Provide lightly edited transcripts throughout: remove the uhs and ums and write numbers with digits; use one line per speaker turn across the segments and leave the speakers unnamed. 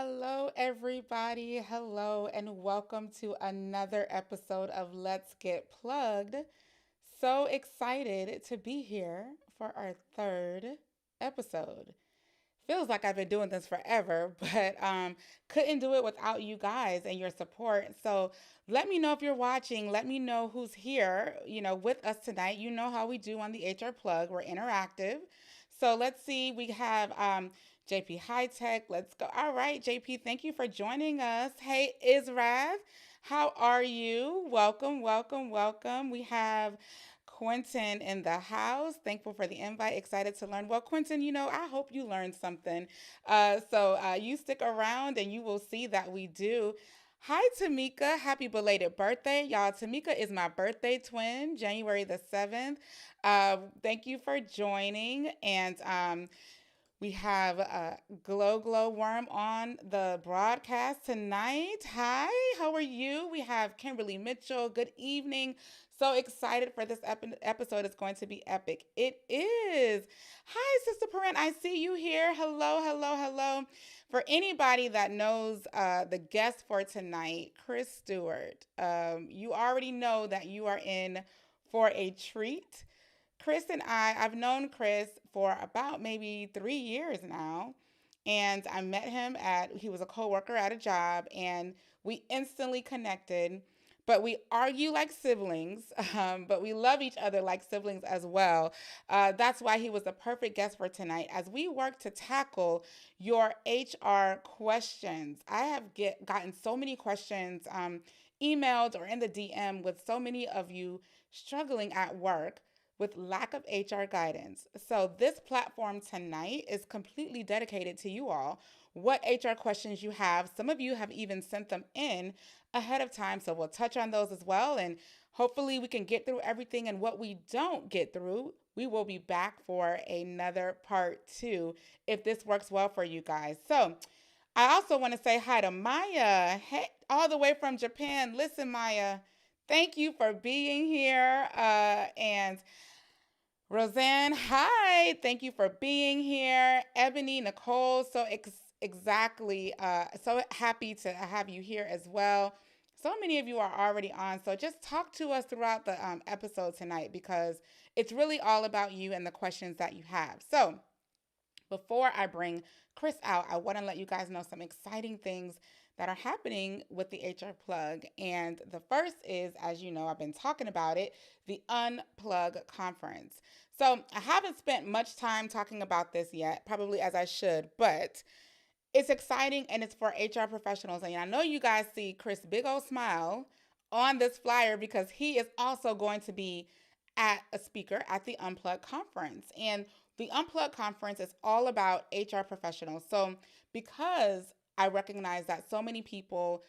Hello, everybody. Hello, and welcome to another episode of Let's Get Plugged. So excited to be here for our third episode. Feels like I've been doing this forever, but couldn't do it without you guys and your support. So let me know if you're watching. Let me know who's here, with us tonight. You know how we do on the HR Plug. We're interactive. So let's see. We have JP High Tech. Let's go. All right, JP. Thank you for joining us. Hey, Israth. How are you? Welcome, welcome, welcome. We have Quentin in the house. Thankful for the invite. Excited to learn. Well, Quentin, I hope you learned something. So you stick around and you will see that we do. Hi, Tamika. Happy belated birthday. Y'all, Tamika is my birthday twin, January the 7th. Thank you for joining. And we have Glow Glow Worm on the broadcast tonight. Hi, how are you? We have Kimberly Mitchell. Good evening. So excited for this episode. It's going to be epic. It is. Hi, Sister Parent. I see you here. Hello, hello, hello. For anybody that knows the guest for tonight, Chris Stewart, you already know that you are in for a treat. Chris and I've known Chris for about maybe 3 years now. And I met him he was a coworker at a job, and we instantly connected. But we argue like siblings, but we love each other like siblings as well. That's why he was the perfect guest for tonight as we work to tackle your HR questions. I have gotten so many questions emailed or in the DM with so many of you struggling at work with lack of HR guidance. So, this platform tonight is completely dedicated to you all. What HR questions you have. Some of you have even sent them in ahead of time. So, we'll touch on those as well. And hopefully, we can get through everything. And what we don't get through, we will be back for another part two if this works well for you guys. So, I also want to say hi to Maya, hey, all the way from Japan. Listen, Maya, thank you for being here. And Roseanne, hi. Thank you for being here. Ebony, Nicole, exactly. So happy to have you here as well. So many of you are already on. So just talk to us throughout the episode tonight because it's really all about you and the questions that you have. So before I bring Chris out, I want to let you guys know some exciting things that are happening with the HR Plug. And the first is, as you know, I've been talking about it, the Unplug Conference. So I haven't spent much time talking about this yet, probably as I should, but it's exciting and it's for HR professionals. And I know you guys see Chris' big old smile on this flyer because he is also going to be at a speaker at the Unplug Conference. And the Unplug Conference is all about HR professionals. So because I recognize that so many people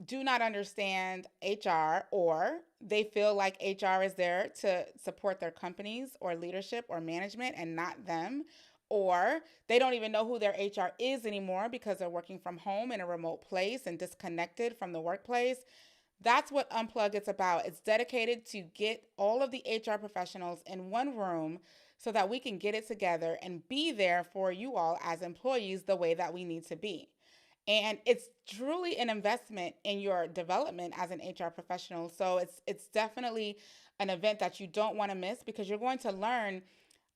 do not understand HR, or they feel like HR is there to support their companies or leadership or management and not them, or they don't even know who their HR is anymore because they're working from home in a remote place and disconnected from the workplace. That's what Unplug is about. It's dedicated to get all of the HR professionals in one room so that we can get it together and be there for you all as employees the way that we need to be. And it's truly an investment in your development as an HR professional. So it's definitely an event that you don't want to miss because you're going to learn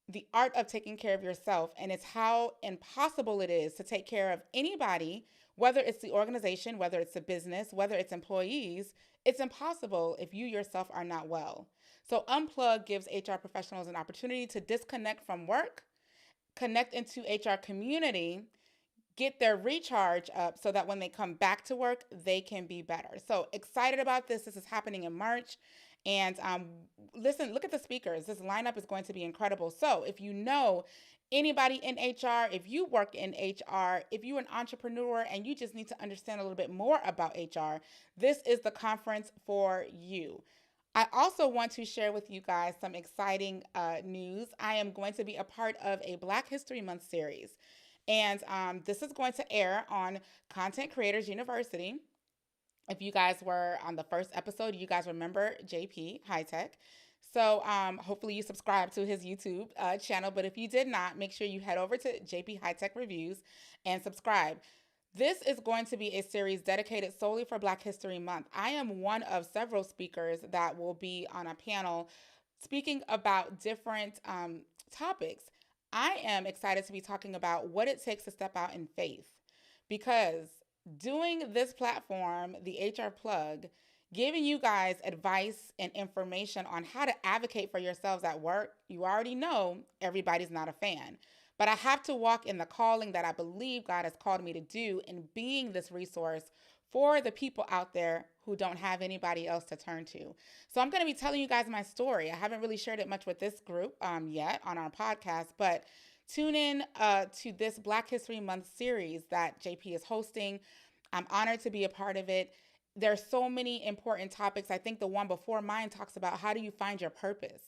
the art of taking care of yourself, and it's how impossible it is to take care of anybody, whether it's the organization, whether it's a business, whether it's employees. It's impossible if you yourself are not well. So Unplug gives HR professionals an opportunity to disconnect from work, connect into HR community, get their recharge up so that when they come back to work, they can be better. So excited about this. This is happening in March. And listen, look at the speakers. This lineup is going to be incredible. So if you know anybody in HR, if you work in HR, if you're an entrepreneur and you just need to understand a little bit more about HR, this is the conference for you. I also want to share with you guys some exciting news. I am going to be a part of a Black History Month series. And this is going to air on Content Creators University. If you guys were on the first episode, you guys remember JP High Tech. So hopefully you subscribe to his YouTube channel. But if you did not, make sure you head over to JP High Tech Reviews and subscribe. This is going to be a series dedicated solely for Black History Month. I am one of several speakers that will be on a panel speaking about different topics. I am excited to be talking about what it takes to step out in faith because doing this platform, the HR Plug, giving you guys advice and information on how to advocate for yourselves at work, you already know everybody's not a fan. But I have to walk in the calling that I believe God has called me to do in being this resource for the people out there who don't have anybody else to turn to. So I'm going to be telling you guys my story. I haven't really shared it much with this group yet on our podcast, but tune in to this Black History Month series that JP is hosting. I'm honored to be a part of it. There's so many important topics. I think the one before mine talks about how do you find your purpose?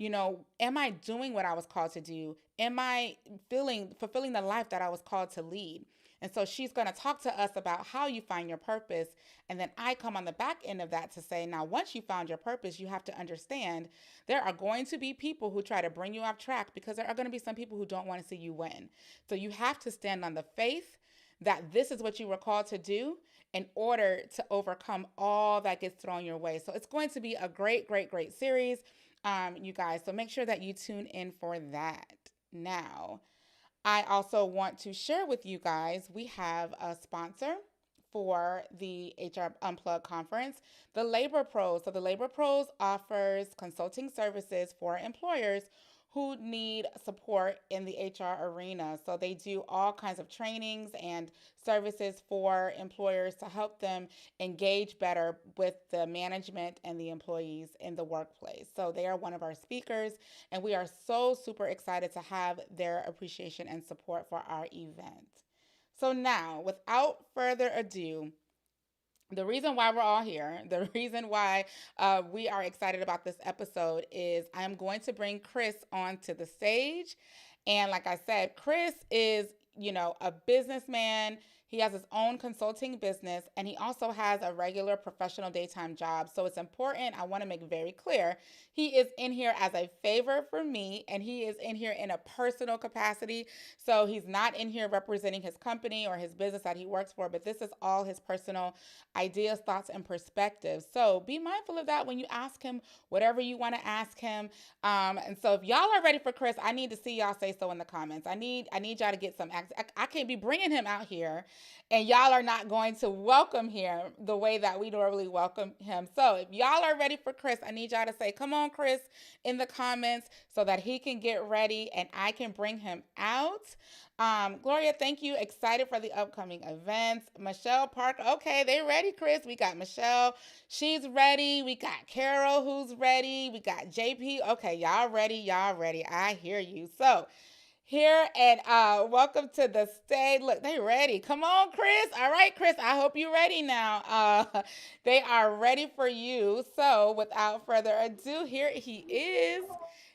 Am I doing what I was called to do? Am I fulfilling the life that I was called to lead? And so she's going to talk to us about how you find your purpose. And then I come on the back end of that to say, now, once you found your purpose, you have to understand there are going to be people who try to bring you off track because there are going to be some people who don't want to see you win. So you have to stand on the faith that this is what you were called to do in order to overcome all that gets thrown your way. So it's going to be a great, great, great series, you guys. So make sure that you tune in for that. Now, I also want to share with you guys, we have a sponsor for the HR Unplugged conference, the Labor Pros. So the Labor Pros offers consulting services for employers who need support in the HR arena. So they do all kinds of trainings and services for employers to help them engage better with the management and the employees in the workplace. So they are one of our speakers, and we are so super excited to have their appreciation and support for our event. So now, without further ado, the reason why we're all here, the reason why we are excited about this episode is I'm going to bring Chris onto the stage. And like I said, Chris is, a businessman. He has his own consulting business, and he also has a regular professional daytime job. So it's important. I want to make very clear he is in here as a favor for me, and he is in here in a personal capacity. So he's not in here representing his company or his business that he works for, but this is all his personal ideas, thoughts, and perspectives. So be mindful of that when you ask him whatever you want to ask him. And so if y'all are ready for Chris, I need to see y'all say so in the comments. I need y'all to get some access. I can't be bringing him out here and y'all are not going to welcome him the way that we normally welcome him. So if y'all are ready for Chris, I need y'all to say, come on, Chris, in the comments so that he can get ready and I can bring him out. Gloria, thank you. Excited for the upcoming events. Michelle Parker. Okay, they ready, Chris. We got Michelle. She's ready. We got Carol who's ready. We got JP. Okay, y'all ready. Y'all ready. I hear you. So here and welcome to the stage. Look, they ready. Come on, Chris. All right, Chris. I hope you're ready now. They are ready for you. So without further ado, here he is.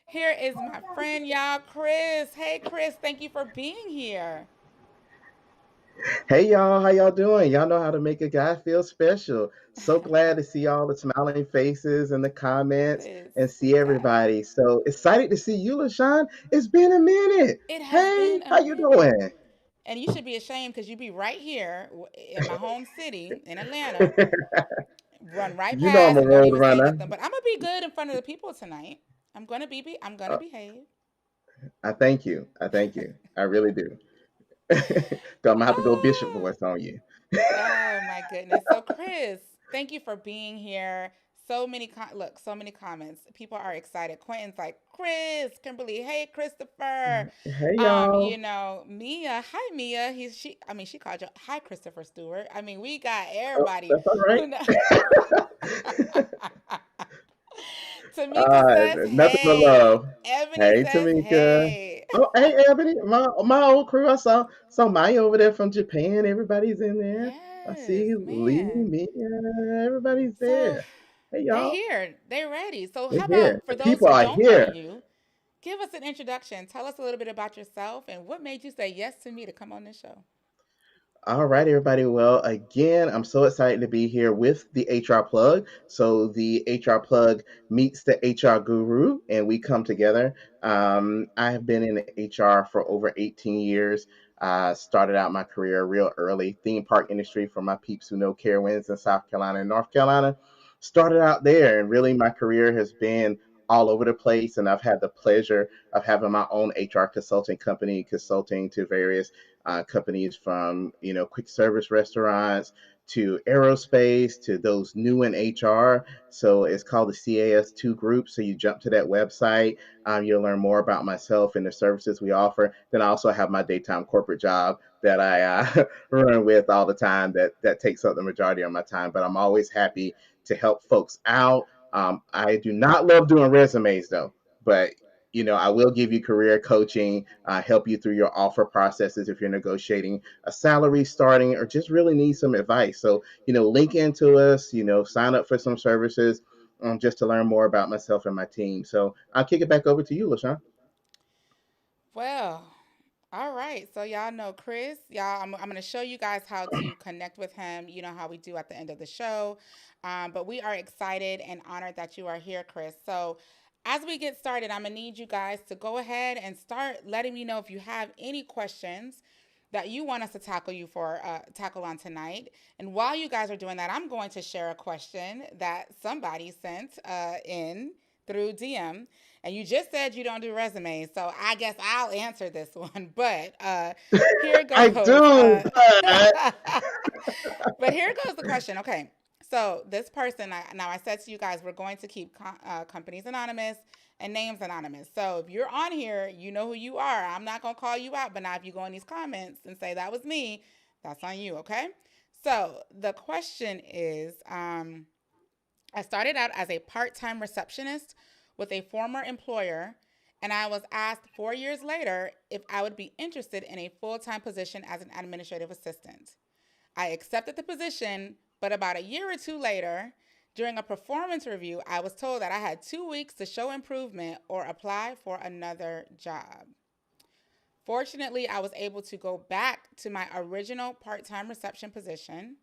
Here is my friend, y'all, Chris. Hey, Chris, thank you for being here.
Hey y'all, how y'all doing? Y'all know how to make a guy feel special. So glad to see all the smiling faces in the comments
Sis,
and see
we got it.
everybody. So excited to see you, LaShawn. It's been a minute.
It has
Hey,
been a
how you
minute.
doing?
And you should be ashamed because you be right here in my home city in Atlanta, run right
You know I'm
past
a
and don't
road
even say
runner.
nothing. But I'm gonna be good in front of the people tonight. I'm gonna
Uh,
behave.
I thank you. I thank you. I really do. I'm gonna have to go bishop
Ah.
voice on you.
Oh my goodness. So Chris, thank you for being here. So many comments. People are excited. Quentin's like, Chris, Kimberly, hey Christopher.
Hey y'all.
Mia, hi Mia. She called you hi Christopher Stewart. I mean, we got
Oh,
everybody
that's all right.
who know. Tamika says,
Nothing but
hey.
love.
Ebony
Hey,
says,
Tamika.
hey.
Oh, hey, Ebony, my old crew. I saw Maya over there from Japan. Everybody's in there. I
Yes,
see Lee,
man.
me, everybody's
So
there. Hey,
they
y'all,
here. They're ready. So
they're
how
here.
about for
The
those
people
who
are
don't know
here.
you, give us an introduction. Tell us a little bit about yourself and what made you say yes to me to come on this show.
All right, everybody. Well, again, I'm so excited to be here with the HR Plug. So the HR Plug meets the HR Guru, and we come together. I have been in HR for over 18 years. I started out my career real early, theme park industry for my peeps who know Carowinds in South Carolina and North Carolina. Started out there, and really my career has been all over the place. And I've had the pleasure of having my own HR consulting company, consulting to various companies from quick service restaurants to aerospace to those new in HR. So it's called the CAS2 Group. So you jump to that website, you'll learn more about myself and the services we offer. Then I also have my daytime corporate job that I run with all the time. That takes up the majority of my time. But I'm always happy to help folks out. I do not love doing resumes though, but I will give you career coaching, help you through your offer processes if you're negotiating a salary starting or just really need some advice. So, link into us, sign up for some services just to learn more about myself and my team. So I'll kick it back over to you, LaShawn.
Well, all right. So y'all know Chris. Y'all, I'm going to show you guys how to connect with him. You know how we do at the end of the show. But we are excited and honored that you are here, Chris. So as we get started, I'm going to need you guys to go ahead and start letting me know if you have any questions that you want us to tackle on tonight. And while you guys are doing that, I'm going to share a question that somebody sent in through DM. And you just said you don't do resumes, so I guess I'll answer this one. But here
I
goes.
do, but
But here goes the question. Okay, so this person, now I said to you guys, we're going to keep companies anonymous and names anonymous. So if you're on here, you know who you are. I'm not gonna call you out, but now if you go in these comments and say that was me, that's on you. Okay. So the question is, I started out as a part-time receptionist with a former employer, and I was asked 4 years later if I would be interested in a full-time position as an administrative assistant. I accepted the position, but about a year or two later, during a performance review, I was told that I had 2 weeks to show improvement or apply for another job. Fortunately, I was able to go back to my original part time reception position.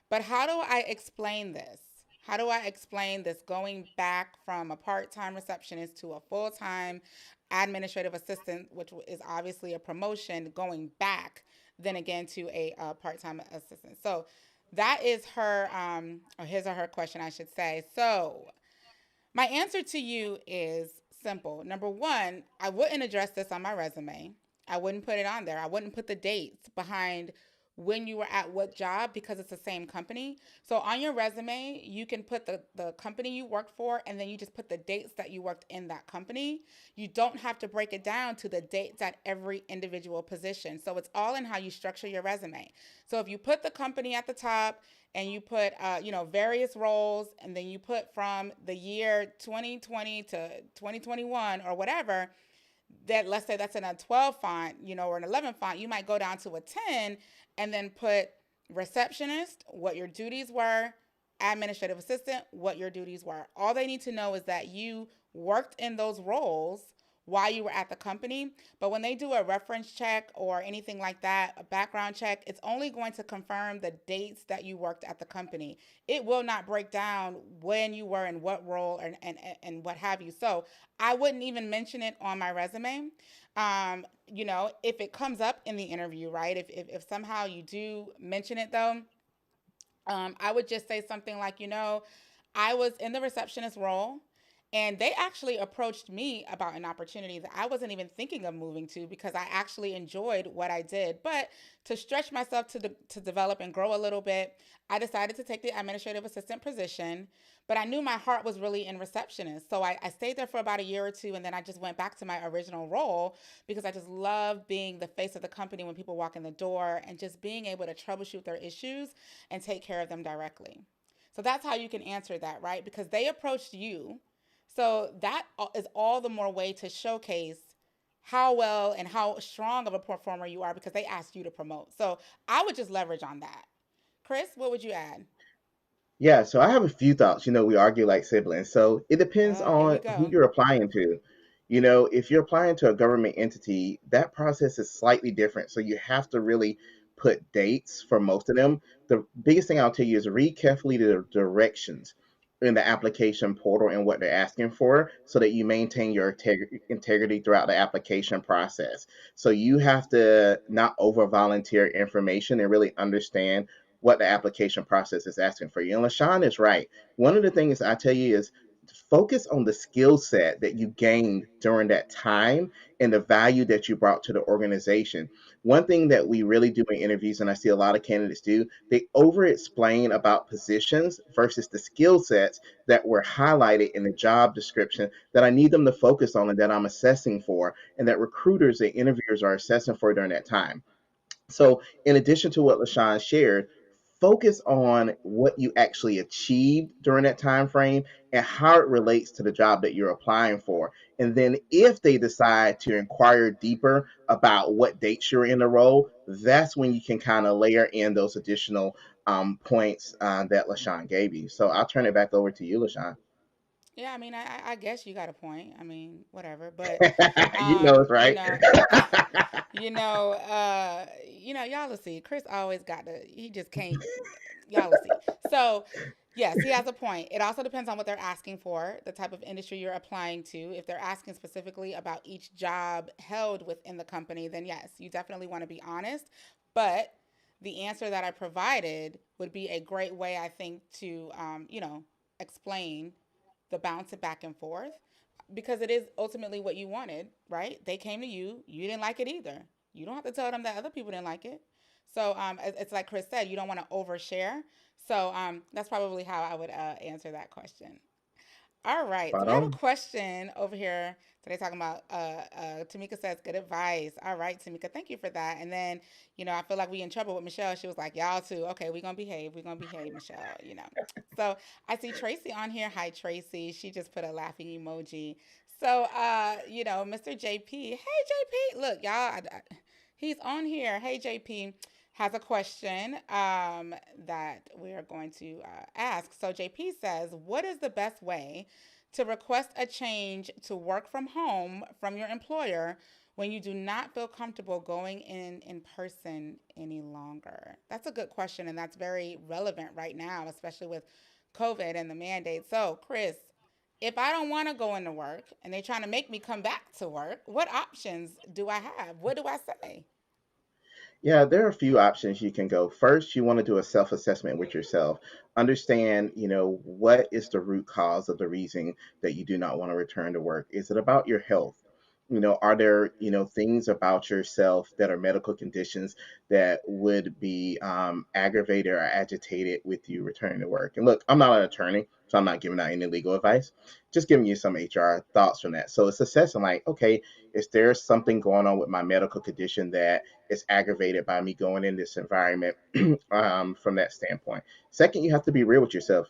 But how do I explain this? How do I explain this going back from a part time receptionist to a full time administrative assistant, which is obviously a promotion, going back then again to a part time assistant? So that is her, or his or her question, I should say. So my answer to you is simple. Number one, I wouldn't address this on my resume. I wouldn't put it on there. I wouldn't put the dates behind when you were at what job because it's the same company. So on your resume, you can put the company you worked for and then you just put the dates that you worked in that company. You don't have to break it down to the dates at every individual position. So it's all in how you structure your resume. So if you put the company at the top and you put various roles and then you put from the year 2020 to 2021 or whatever, that let's say that's in a 12 font, or an 11 font, you might go down to a 10 and then put receptionist, what your duties were, administrative assistant, what your duties were. All they need to know is that you worked in those roles while you were at the company. But when they do a reference check or anything like that, a background check, it's only going to confirm the dates that you worked at the company. It will not break down when you were in what role and what have you. So I wouldn't even mention it on my resume. If it comes up in the interview, right? If somehow you do mention it though, I would just say something like, I was in the receptionist role and they actually approached me about an opportunity that I wasn't even thinking of moving to because I actually enjoyed what I did. But to stretch myself to develop and grow a little bit, I decided to take the administrative assistant position. But I knew my heart was really in receptionist. So I stayed there for about a year or two and then I just went back to my original role because I just love being the face of the company when people walk in the door and just being able to troubleshoot their issues and take care of them directly. So that's how you can answer that, right? Because they approached you. So that is all the more way to showcase how well and how strong of a performer you are because they asked you to promote. So I would just leverage on that. Chris, what would you add?
yeah, so I have a few thoughts. We argue like siblings. So it depends
Oh, here we
on who
go.
you're applying to. If you're applying to a government entity, that process is slightly different. So you have to really put dates for most of them. The biggest thing I'll tell you is read carefully the directions. in the application portal and what they're asking for so that you maintain your integrity throughout the application process. So you have to not over volunteer information and really understand what the application process is asking for you. And LaShawn is right. One of the things I tell you is focus on the skill set that you gained during that time and the value that you brought to the organization. One thing that we really do in interviews, and I see a lot of candidates do, they over explain about positions versus the skill sets that were highlighted in the job description that I need them to focus on and that I'm assessing for, and that recruiters and interviewers are assessing for during that time. So, in addition to what LaShawn shared, focus on what you actually achieved during that time frame and how it relates to the job that you're applying for. And then, if they decide to inquire deeper about what dates you're in the role, that's when you can kind of layer in those additional points that LaShawn gave you. So, I'll turn it back over to you, LaShawn.
Yeah, I mean, I guess you got a point. I mean, whatever. But,
You know it's
you
right.
know, y'all will see. Chris always got the. He just can't. Y'all will see. So, yes, he has a point. It also depends on what they're asking for, the type of industry you're applying to. If they're asking specifically about each job held within the company, then yes, you definitely want to be honest. But the answer that I provided would be a great way, I think, to explain the bounce it back and forth because it is ultimately what you wanted, right? They came to you, you didn't like it either. You don't have to tell them that other people didn't like it. So it's like Chris said, you don't want to overshare. So that's probably how I would answer that question. All right. So
Spot
we have a
on.
question over here today talking about Tamika says good advice. All right, Tamika, thank you for that. And then, I feel like we in trouble with Michelle. She was like, y'all too. Okay, we're gonna behave. We're gonna behave, Michelle. So I see Tracy on here. Hi, Tracy. She just put a laughing emoji. So Mr. JP. Hey JP. Look, y'all, he's on here. Hey JP has a question that we are going to ask. So JP says, what is the best way to request a change to work from home from your employer when you do not feel comfortable going in person any longer? That's a good question, and that's very relevant right now, especially with COVID and the mandate. So, Chris, if I don't want to go into work and they're trying to make me come back to work, what options do I have? What do I say?
Yeah, there are a few options you can go. First, you want to do a self assessment with yourself. Understand, what is the root cause of the reason that you do not want to return to work? Is it about your health? Are there, things about yourself that are medical conditions that would be aggravated or agitated with you returning to work? And look, I'm not an attorney, so I'm not giving out any legal advice, just giving you some HR thoughts from that. So it's assessing like, okay, is there something going on with my medical condition that is aggravated by me going in this environment from that standpoint? Second, you have to be real with yourself.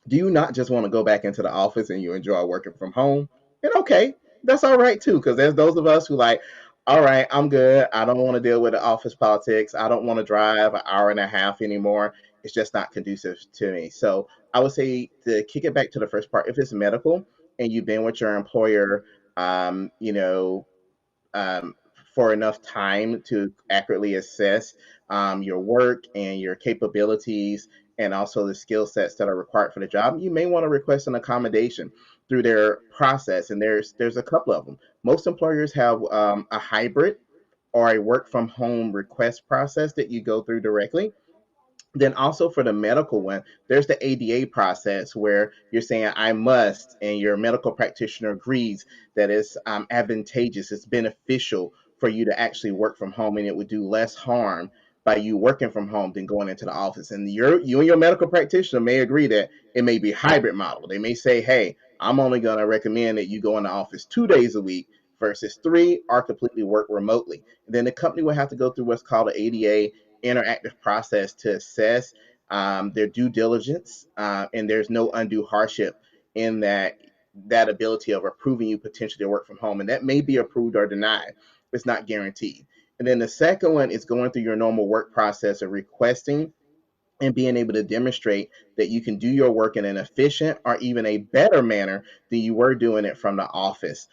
Do you not just want to go back into the office and you enjoy working from home? And okay, that's all right too, because there's those of us who like, all right, I'm good. I don't want to deal with the office politics. I don't want to drive an hour and a half anymore. It's just not conducive to me. So I would say to kick it back to the first part, if it's medical and you've been with your employer, um, you know, um, for enough time to accurately assess your work and your capabilities and also the skill sets that are required for the job, you may want to request an accommodation through their process. And there's a couple of them. Most employers have a hybrid or a work from home request process that you go through directly. Then also for the medical one, there's the ADA process where you're saying I must, and your medical practitioner agrees that it's advantageous, it's beneficial for you to actually work from home, and it would do less harm by you working from home than going into the office. And you and your medical practitioner may agree that it may be a hybrid model. They may say, hey, I'm only going to recommend that you go in the office 2 days a week versus three, or completely work remotely. And then the company will have to go through what's called an ADA interactive process to assess their due diligence, and there's no undue hardship in that ability of approving you potentially to work from home, and that may be approved or denied. It's not guaranteed. And then the second one is going through your normal work process of requesting and being able to demonstrate that you can do your work in an efficient or even a better manner than you were doing it from the office.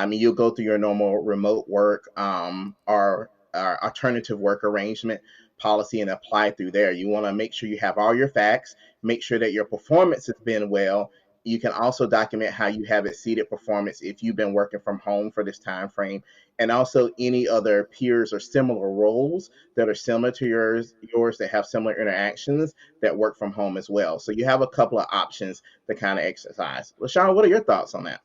You'll go through your normal remote work or alternative work arrangement. policy and apply through there. You want to make sure you have all your facts, make sure that your performance has been well. You can also document how you have exceeded performance if you've been working from home for this time frame, and also any other peers or similar roles that are similar to yours that have similar interactions that work from home as well. So you have a couple of options to kind of exercise. LaShawn, what are your thoughts on that?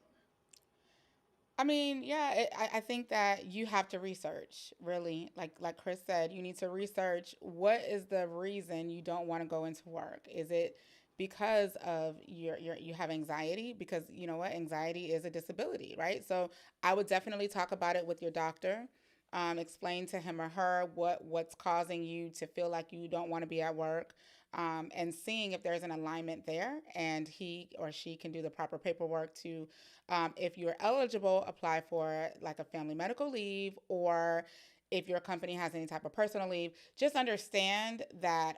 I mean, yeah, I think that you have to research, really. Like Chris said, you need to research what is the reason you don't want to go into work. Is it because of you have anxiety? Because you know what, anxiety is a disability, right? So I would definitely talk about it with your doctor. Explain to him or her what's causing you to feel like you don't want to be at work. And seeing if there's an alignment there, and he or she can do the proper paperwork to, if you're eligible, apply for like a family medical leave, or if your company has any type of personal leave. Just understand that,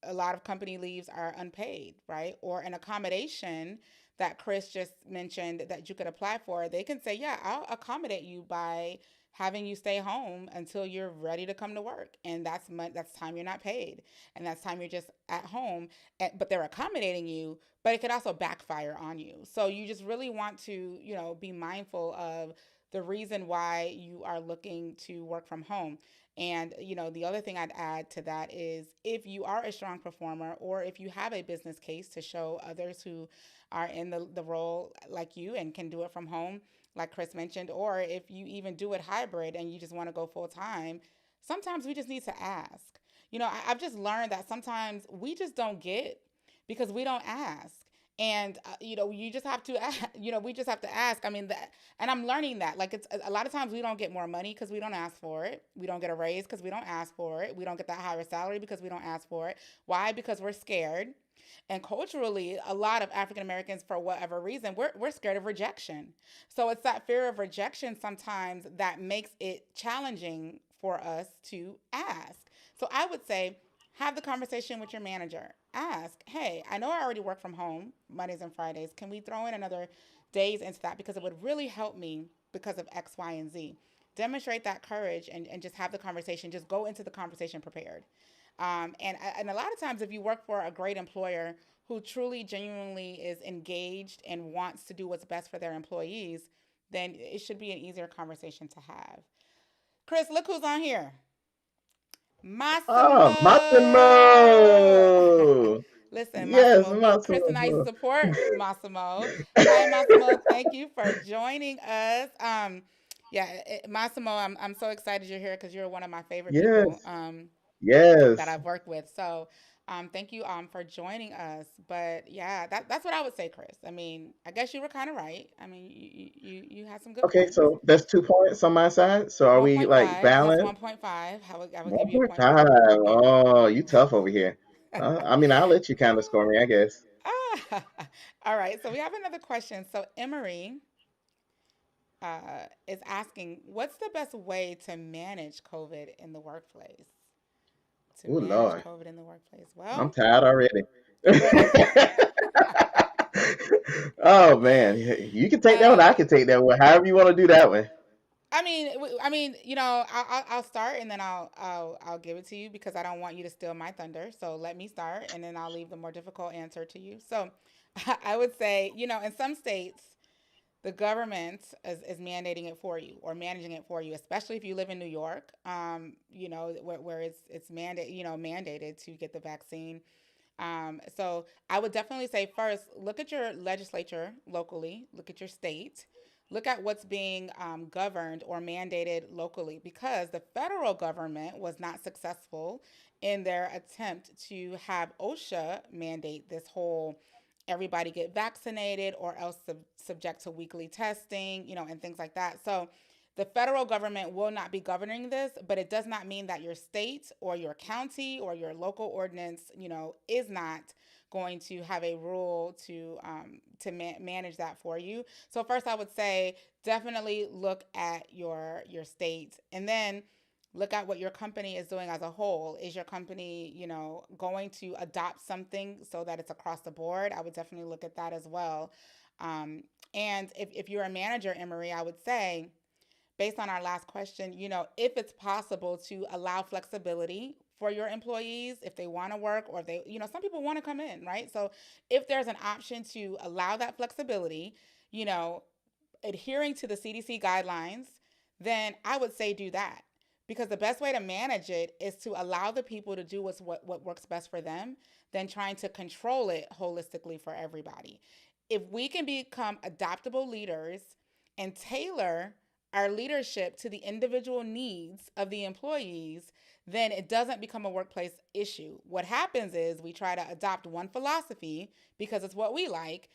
a lot of company leaves are unpaid, right? Or an accommodation that Chris just mentioned that you could apply for, they can say, yeah, I'll accommodate you by having you stay home until you're ready to come to work. And that's time you're not paid. And that's time you're just at home. But they're accommodating you, but it could also backfire on you. So you just really want to, be mindful of the reason why you are looking to work from home. And, the other thing I'd add to that is if you are a strong performer, or if you have a business case to show others who are in the role like you and can do it from home, like Chris mentioned, or if you even do it hybrid and you just want to go full time, sometimes we just need to ask. I've just learned that sometimes we just don't get because we don't ask. And you just have to we just have to ask. I mean, that, and I'm learning that, like, it's a lot of times we don't get more money because we don't ask for it. We don't get a raise because we don't ask for it. We don't get that higher salary because we don't ask for it. Why? Because we're scared. And culturally, a lot of African Americans, for whatever reason, we're scared of rejection. So it's that fear of rejection sometimes that makes it challenging for us to ask. So I would say, have the conversation with your manager. Ask, hey, I know I already work from home Mondays and Fridays. Can we throw in another days into that? Because it would really help me because of X, Y, and Z. Demonstrate that courage, and just have the conversation. Just go into the conversation prepared. And a lot of times, if you work for a great employer who truly, genuinely is engaged and wants to do what's best for their employees, then it should be an easier conversation to have. Chris, look who's on here.
Ah,
Massimo.
Massimo.
Listen,
Yes,
Massimo, Chris and I
Massimo.
support Massimo. Hi, Massimo. Thank you for joining us. Yeah, Massimo, I'm so excited you're here because you're one of my favorite people.
Yes, yes.
That I've worked with. So, thank you for joining us. But yeah, that's what I would say, Chris. I mean, I guess you were kind of right. I mean, you had some good
Okay,
points.
so that's 2 points on my side. So are we like
1.5. That's
balanced?
1.5. I would give
One
you a
point
point for
five.
that. Yeah.
Oh, you tough over here. I mean, I'll let you kind of score me, I guess.
Ah, all right. So we have another question. So Emery is asking, what's the best way to manage COVID in the workplace? To
Oh
manage
Lord,
COVID in the workplace.
I'm
Well,
tired already.
right.
Oh man, you can take that one. I
uh,
can take that one. However you want to do that one.
I mean, I'll start, and then I'll give it to you because I don't want you to steal my thunder. So let me start, and then I'll leave the more difficult answer to you. So, I would say, in some states, the government is mandating it for you or managing it for you, especially if you live in New York. Where it's mandated to get the vaccine. So I would definitely say first, look at your legislature locally, look at your state, look at what's being governed or mandated locally, because the federal government was not successful in their attempt to have OSHA mandate this whole everybody get vaccinated or else subject to weekly testing, and things like that. So the federal government will not be governing this, but it does not mean that your state or your county or your local ordinance, is not going to have a rule to manage that for you. So first, I would say definitely look at your state, and then look at what your company is doing as a whole. Is your company, going to adopt something so that it's across the board? I would definitely look at that as well. And if you're a manager, Emery, I would say based on our last question, if it's possible to allow flexibility for your employees if they want to work, or if they, some people want to come in, right? So if there's an option to allow that flexibility, you know, adhering to the CDC guidelines, then I would say do that. Because the best way to manage it is to allow the people to do what works best for them than trying to control it holistically for everybody. If we can become adaptable leaders and tailor our leadership to the individual needs of the employees, then it doesn't become a workplace issue. What happens is we try to adopt one philosophy because it's what we like,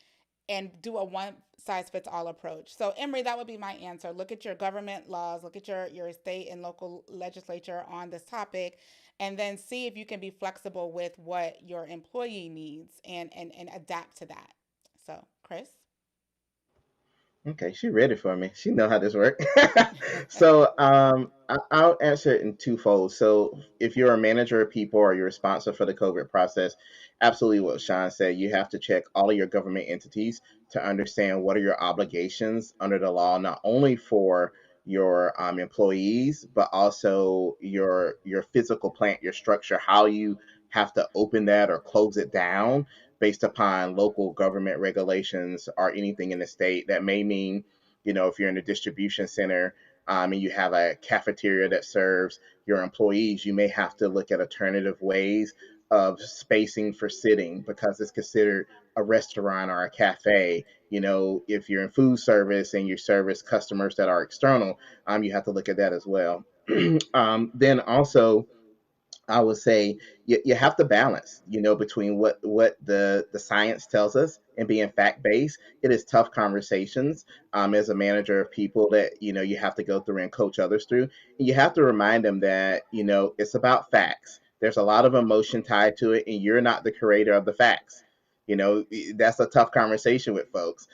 and do a one size fits all approach. So, Emery, that would be my answer. Look at your government laws, look at your state and local legislature on this topic, and then see if you can be flexible with what your employee needs, and adapt to that. So, Chris?
Okay, she ready for me. She know how this works. So I'll answer it in twofold. So if you're a manager of people or you're responsible for the COVID process, absolutely what Sean said. You have to check all of your government entities to understand what are your obligations under the law, not only for your employees, but also your physical plant, your structure, how you have to open that or close it down based upon local government regulations or anything in the state. That may mean, if you're in a distribution center and you have a cafeteria that serves your employees, you may have to look at alternative ways of spacing for sitting because it's considered a restaurant or a cafe. If you're in food service and you service customers that are external, you have to look at that as well. Then also, I would say you have to balance, between what the science tells us and being fact based. It is tough conversations as a manager of people that you have to go through and coach others through. And you have to remind them that it's about facts. There's a lot of emotion tied to it, and you're not the creator of the facts. That's a tough conversation with folks.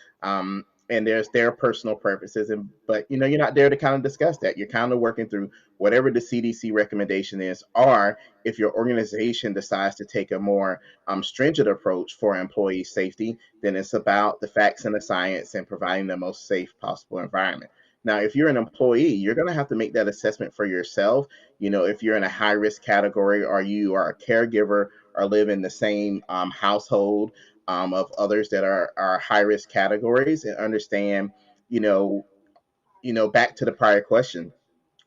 And there's their personal preferences, but you're not there to kind of discuss that. You're kind of working through whatever the CDC recommendation is, or if your organization decides to take a more stringent approach for employee safety, then it's about the facts and the science and providing the most safe possible environment. Now, if you're an employee, you're going to have to make that assessment for yourself. If you're in a high risk category, or you are a caregiver or live in the same household of others that are high risk categories, and understand, you know, back to the prior question,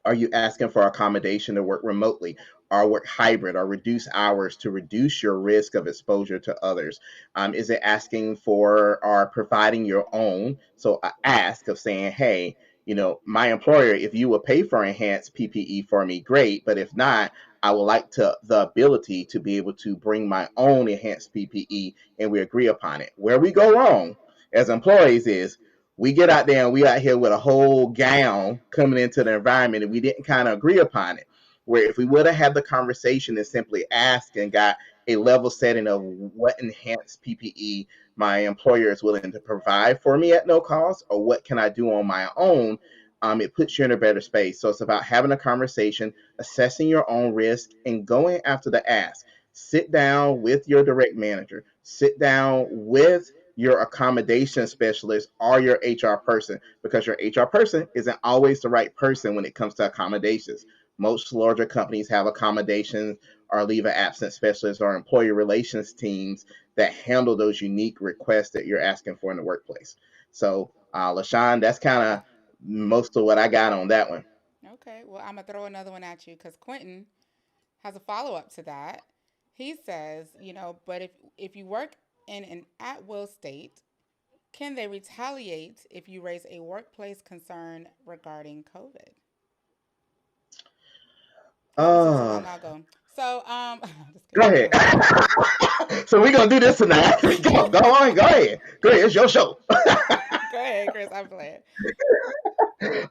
are you asking for accommodation to work remotely, or work hybrid, or reduce hours to reduce your risk of exposure to others? Is it asking for or providing your own? So, a ask of saying, hey, my employer, if you will pay for enhanced PPE for me, great. But if not, I would like the ability to be able to bring my own enhanced PPE, and we agree upon it. Where we go wrong as employees is we get out there and we out here with a whole gown coming into the environment, and we didn't kind of agree upon it. Where if we would have had the conversation and simply asked and got a level setting of what enhanced PPE my employer is willing to provide for me at no cost, or what can I do on my own, it puts you in a better space. So it's about having a conversation, assessing your own risk, and going after the ask. Sit down with your direct manager. Sit down with your accommodation specialist or your HR person, because your HR person isn't always the right person when it comes to accommodations. Most larger companies have accommodations or leave of absence specialists or employee relations teams that handle those unique requests that you're asking for in the workplace. So, LaShawn, that's kind of most of what I got on that one.
Okay, well, I'm going to throw another one at you because Quentin has a follow up to that. He says, but if you work in an at will state, can they retaliate if you raise a workplace concern regarding COVID? Oh, this was too
Uh,
long ago. So, just
Go
kidding.
ahead. So we're gonna do this tonight. Go on, go ahead. Go ahead, it's your show.
Go ahead, Chris. I'm playing.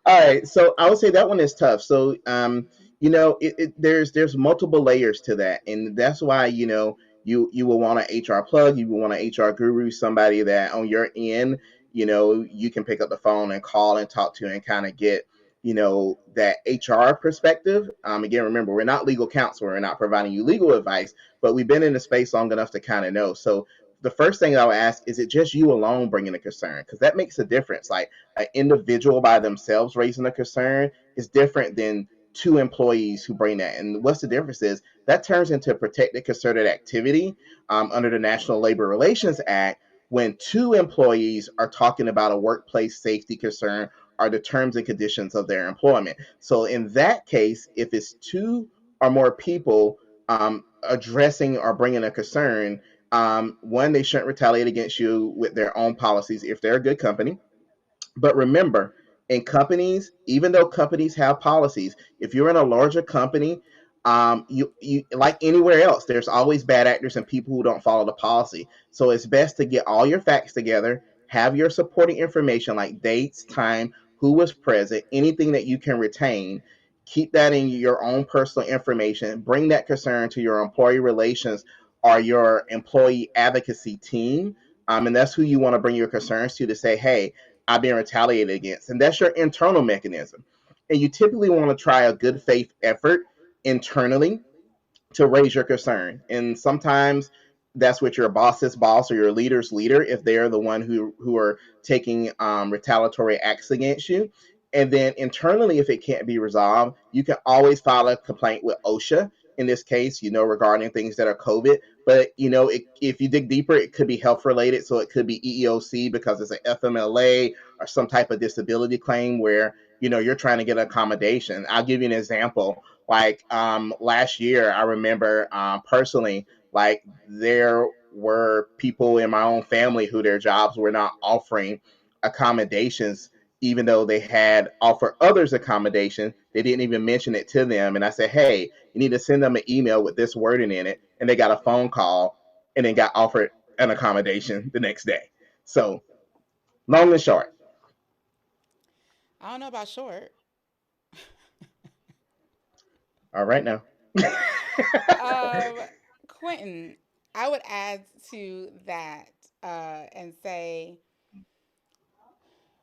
All right, so I would say that one is tough. So, there's multiple layers to that, and that's why you will want an HR plug, you will want an HR guru, somebody that on your end, you can pick up the phone and call and talk to and kind of get that HR perspective. Again, remember, we're not legal counsel, we're not providing you legal advice, but we've been in the space long enough to kind of know. So the first thing I'll ask, is it just you alone bringing a concern? Because that makes a difference. Like an individual by themselves raising a concern is different than two employees who bring that. And what's the difference is that turns into protected concerted activity under the National Labor Relations Act when two employees are talking about a workplace safety concern or the terms and conditions of their employment. So in that case, if it's two or more people addressing or bringing a concern, one, they shouldn't retaliate against you with their own policies if they're a good company. But remember, in companies, even though companies have policies, if you're in a larger company, you like anywhere else, there's always bad actors and people who don't follow the policy. So it's best to get all your facts together, have your supporting information like dates, time, who was present, anything that you can retain. Keep that in your own personal information. Bring that concern to your employee relations or your employee advocacy team. And that's who you want to bring your concerns to say, hey, I've been retaliated against. And that's your internal mechanism. And you typically want to try a good faith effort internally to raise your concern. And sometimes that's with your boss's boss or your leader's leader if they're the one who are taking retaliatory acts against you. And then internally, if it can't be resolved, you can always file a complaint with OSHA. In this case, regarding things that are COVID. But if you dig deeper, it could be health related. So it could be EEOC because it's an FMLA or some type of disability claim where you're trying to get an accommodation. I'll give you an example. Like last year, I remember personally, like there were people in my own family who their jobs were not offering accommodations, even though they had offered others accommodation. They didn't even mention it to them. And I said, hey, you need to send them an email with this wording in it. And they got a phone call and then got offered an accommodation the next day. So long and short.
I don't know about short.
All right now.
Um, Quentin, I would add to that and say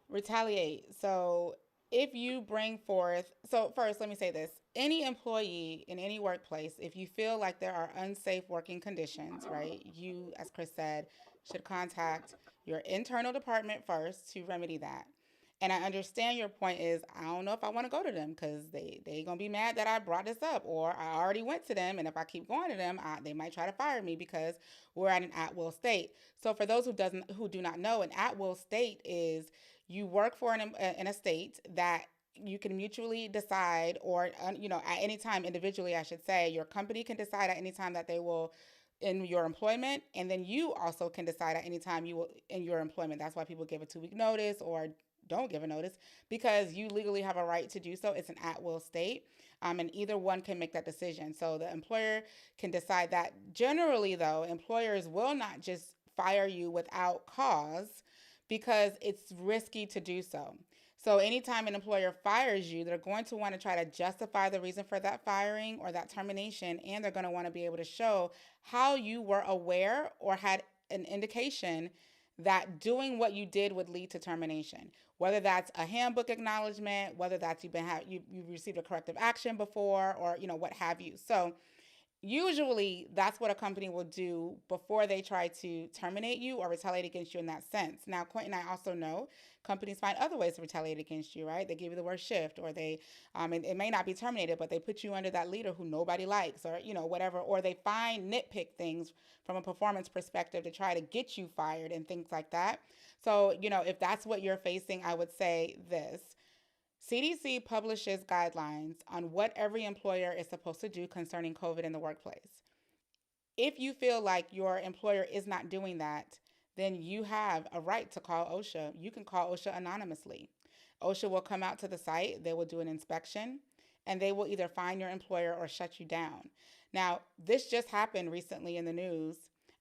retaliate. So if you bring forth, so first, let me say this: any employee in any workplace, if you feel like there are unsafe working conditions, right, you, as Chris said, should contact your internal department first to remedy that. And I understand your point is I don't know if I want to go to them because they gonna be mad that I brought this up, or I already went to them, and if I keep going to them, they might try to fire me because we're at an at will state. So for those who do not know, an at will state is you work for an estate that you can mutually decide, or at any time individually, I should say, your company can decide at any time that they will in your employment, and then you also can decide at any time you will in your employment. That's why people give a 2 week notice or don't give a notice, because you legally have a right to do so. It's an at will state. And either one can make that decision. So the employer can decide that. Generally, though, employers will not just fire you without cause because it's risky to do so. So anytime an employer fires you, they're going to want to try to justify the reason for that firing or that termination, and they're going to want to be able to show how you were aware or had an indication that doing what you did would lead to termination. Whether that's a handbook acknowledgement, whether that's you received a corrective action before, or what have you. So usually that's what a company will do before they try to terminate you or retaliate against you in that sense. Now, Quentin, I also know companies find other ways to retaliate against you, right? They give you the word shift, or it may not be terminated, but they put you under that leader who nobody likes, or whatever, or they find nitpick things from a performance perspective to try to get you fired and things like that. So if that's what you're facing, I would say this: CDC publishes guidelines on what every employer is supposed to do concerning COVID in the workplace. If you feel like your employer is not doing that, then you have a right to call OSHA. You can call OSHA anonymously. OSHA will come out to the site, they will do an inspection, and they will either fine your employer or shut you down. Now, this just happened recently in the news.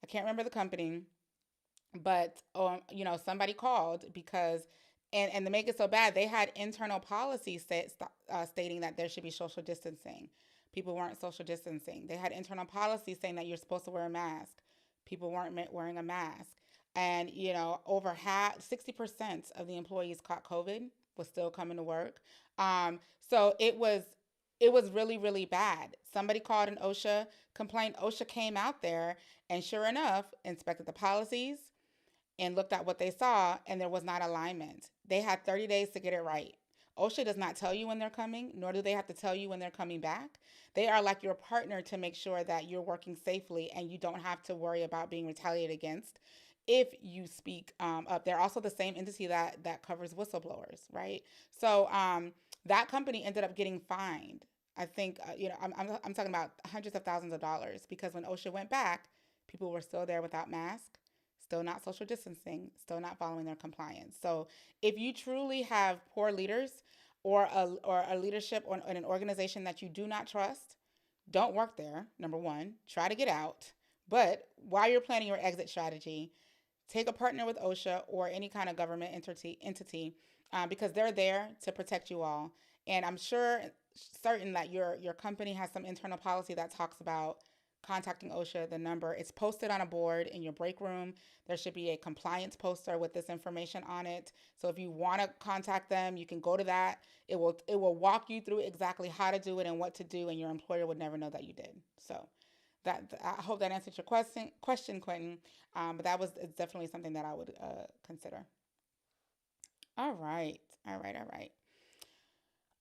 I can't remember the company, but somebody called because and to make it so bad, they had internal policies stating that there should be social distancing. People weren't social distancing. They had internal policies saying that you're supposed to wear a mask. People weren't wearing a mask. And over half 60% of the employees caught COVID was still coming to work. So it was it was really, really bad. Somebody called an OSHA complaint. OSHA came out there and sure enough inspected the policies and looked at what they saw, and there was not alignment. They had 30 days to get it right. OSHA does not tell you when they're coming, nor do they have to tell you when they're coming back. They are like your partner to make sure that you're working safely and you don't have to worry about being retaliated against if you speak up. They're also the same entity that covers whistleblowers, right? So that company ended up getting fined. I think I'm talking about hundreds of thousands of dollars because when OSHA went back, people were still there without masks, still not social distancing, still not following their compliance. So if you truly have poor leaders or a leadership or an organization that you do not trust, don't work there. Number one, try to get out. But while you're planning your exit strategy, take a partner with OSHA or any kind of government entity because they're there to protect you all. And I'm certain that your company has some internal policy that talks about contacting OSHA. The number, it's posted on a board in your break room. There should be a compliance poster with this information on it. So if you want to contact them, you can go to that. It will walk you through exactly how to do it and what to do, and your employer would never know that you did. So that, I hope that answered your question, Quentin. But that was, it's definitely something that I would consider. All right, all right, all right,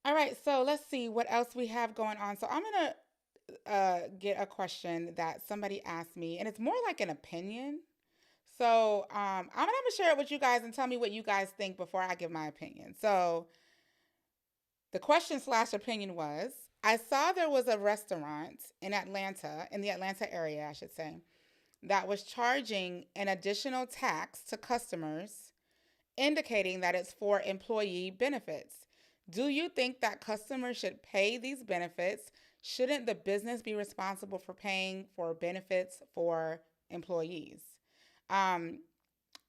all right. So let's see what else we have going on. So I'm gonna get a question that somebody asked me, and it's more like an opinion. So I'm gonna share it with you guys and tell me what you guys think before I give my opinion. So the question slash opinion was: I saw there was a restaurant in Atlanta, in the Atlanta area, I should say, that was charging an additional tax to customers, indicating that it's for employee benefits. Do you think that customers should pay these benefits? Shouldn't the business be responsible for paying for benefits for employees? Um,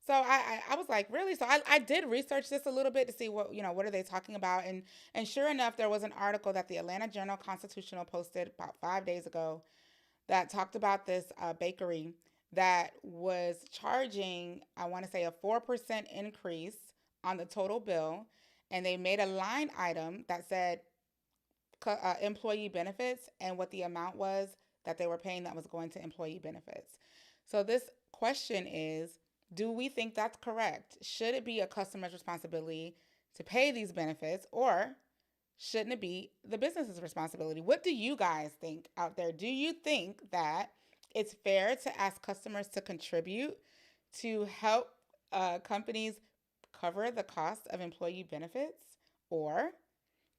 so I was like, really? So I did research this a little bit to see what are they talking about, and sure enough, there was an article that the Atlanta Journal Constitutional posted about 5 days ago that talked about this bakery that was charging, I want to say, a 4% increase on the total bill. And they made a line item that said employee benefits and what the amount was that they were paying that was going to employee benefits. So this question is, do we think that's correct? Should it be a customer's responsibility to pay these benefits, or shouldn't it be the business's responsibility? What do you guys think out there? Do you think that it's fair to ask customers to contribute to help companies cover the cost of employee benefits? Or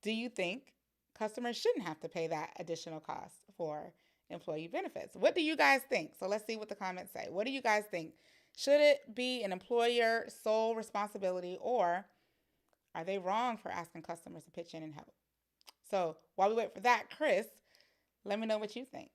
do you think customers shouldn't have to pay that additional cost for employee benefits? What do you guys think? So let's see what the comments say. What do you guys think? Should it be an employer sole responsibility, or are they wrong for asking customers to pitch in and help? So while we wait for that, Chris, let me know what you think.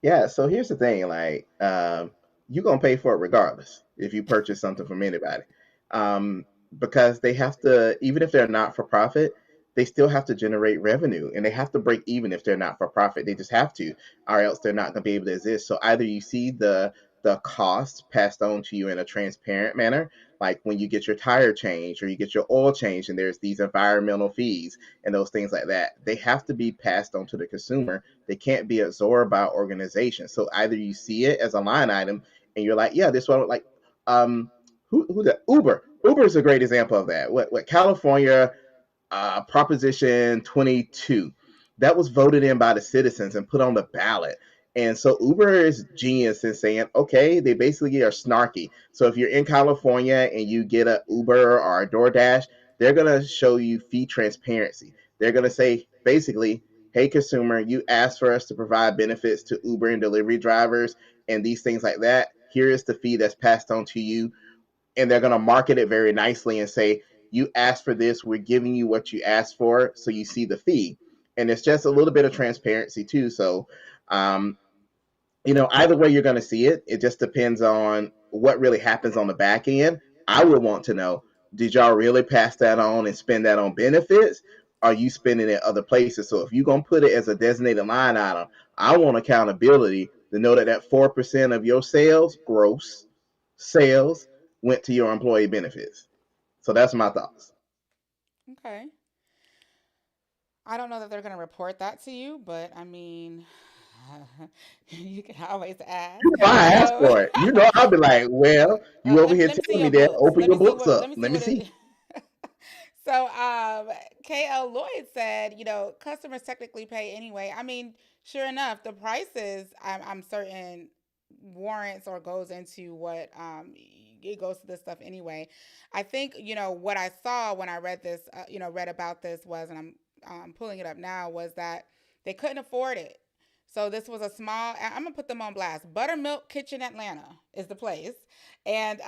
Yeah, so here's the thing, like you're gonna pay for it regardless if you purchase something from anybody. Um, because they have to, even if they're not for profit, they still have to generate revenue and they have to break even if they're not for profit. They just have to, or else they're not gonna be able to exist. So either you see the cost passed on to you in a transparent manner, like when you get your tire changed or you get your oil changed, and there's these environmental fees and those things like that. They have to be passed on to the consumer. They can't be absorbed by organizations. So either you see it as a line item and you're like, yeah, this one, like, um, who the Uber? Uber is a great example of that. What California Proposition 22 that was voted in by the citizens and put on the ballot. And so Uber is genius in saying, okay, they basically are snarky. So if you're in California and you get a Uber or a DoorDash, they're going to show you fee transparency. They're going to say, basically, hey, consumer, you asked for us to provide benefits to Uber and delivery drivers and these things like that. Here is the fee that's passed on to you, and they're going to market it very nicely and say, you asked for this, we're giving you what you asked for, so you see the fee. And it's just a little bit of transparency too. So um, either way you're going to see it. It just depends on what really happens on the back end. I would want to know, did y'all really pass that on and spend that on benefits? Are you spending it other places? So if you're going to put it as a designated line item, I want accountability to know that 4% of your sales, gross sales, went to your employee benefits. So that's my thoughts.
Okay. I don't know that they're going to report that to you, but I mean, you can always ask.
You know, I asked
So,
for it. You know, I'll be like, well, you over here
let me see
telling me
your
that.
books.
Open your books up.
Let me see
Let me
what
see.
it. So, KL Lloyd said, customers technically pay anyway. I mean, sure enough, the prices, I'm certain warrants or goes into what it goes to this stuff anyway. I think what I saw when I read this, read about this was, and I'm pulling it up now, was that they couldn't afford it. So this was a small. I'm gonna put them on blast. Buttermilk Kitchen Atlanta is the place, and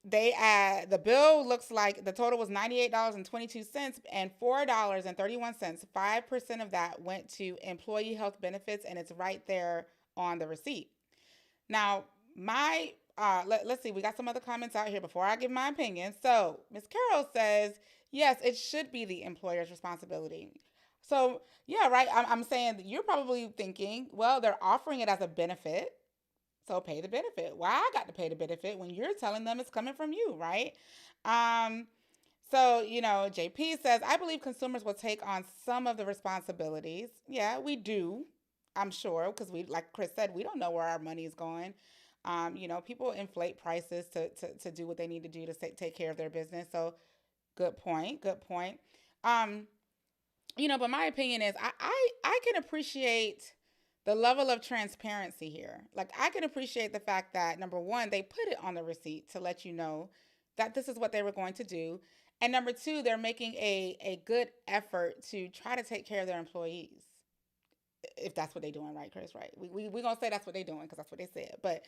they the bill looks like the total was $98.22 and $4.31. 5% of that went to employee health benefits, and it's right there on the receipt. Now, my let's see, we got some other comments out here before I give my opinion. So Ms. Carroll says, yes, it should be the employer's responsibility. So yeah, right. I'm saying that you're probably thinking, well, they're offering it as a benefit, so pay the benefit. Why I got to pay the benefit when you're telling them it's coming from you, right? Um, so, JP says, I believe consumers will take on some of the responsibilities. Yeah, we do, I'm sure, because like Chris said, we don't know where our money is going. People inflate prices to do what they need to do to take care of their business. So, good point. Good point. Um, but my opinion is I can appreciate the level of transparency here. Like, I can appreciate the fact that, number one, they put it on the receipt to let you know that this is what they were going to do. And number two, they're making a good effort to try to take care of their employees, if that's what they're doing, right, Chris? Right? We gonna say that's what they're doing because that's what they said. But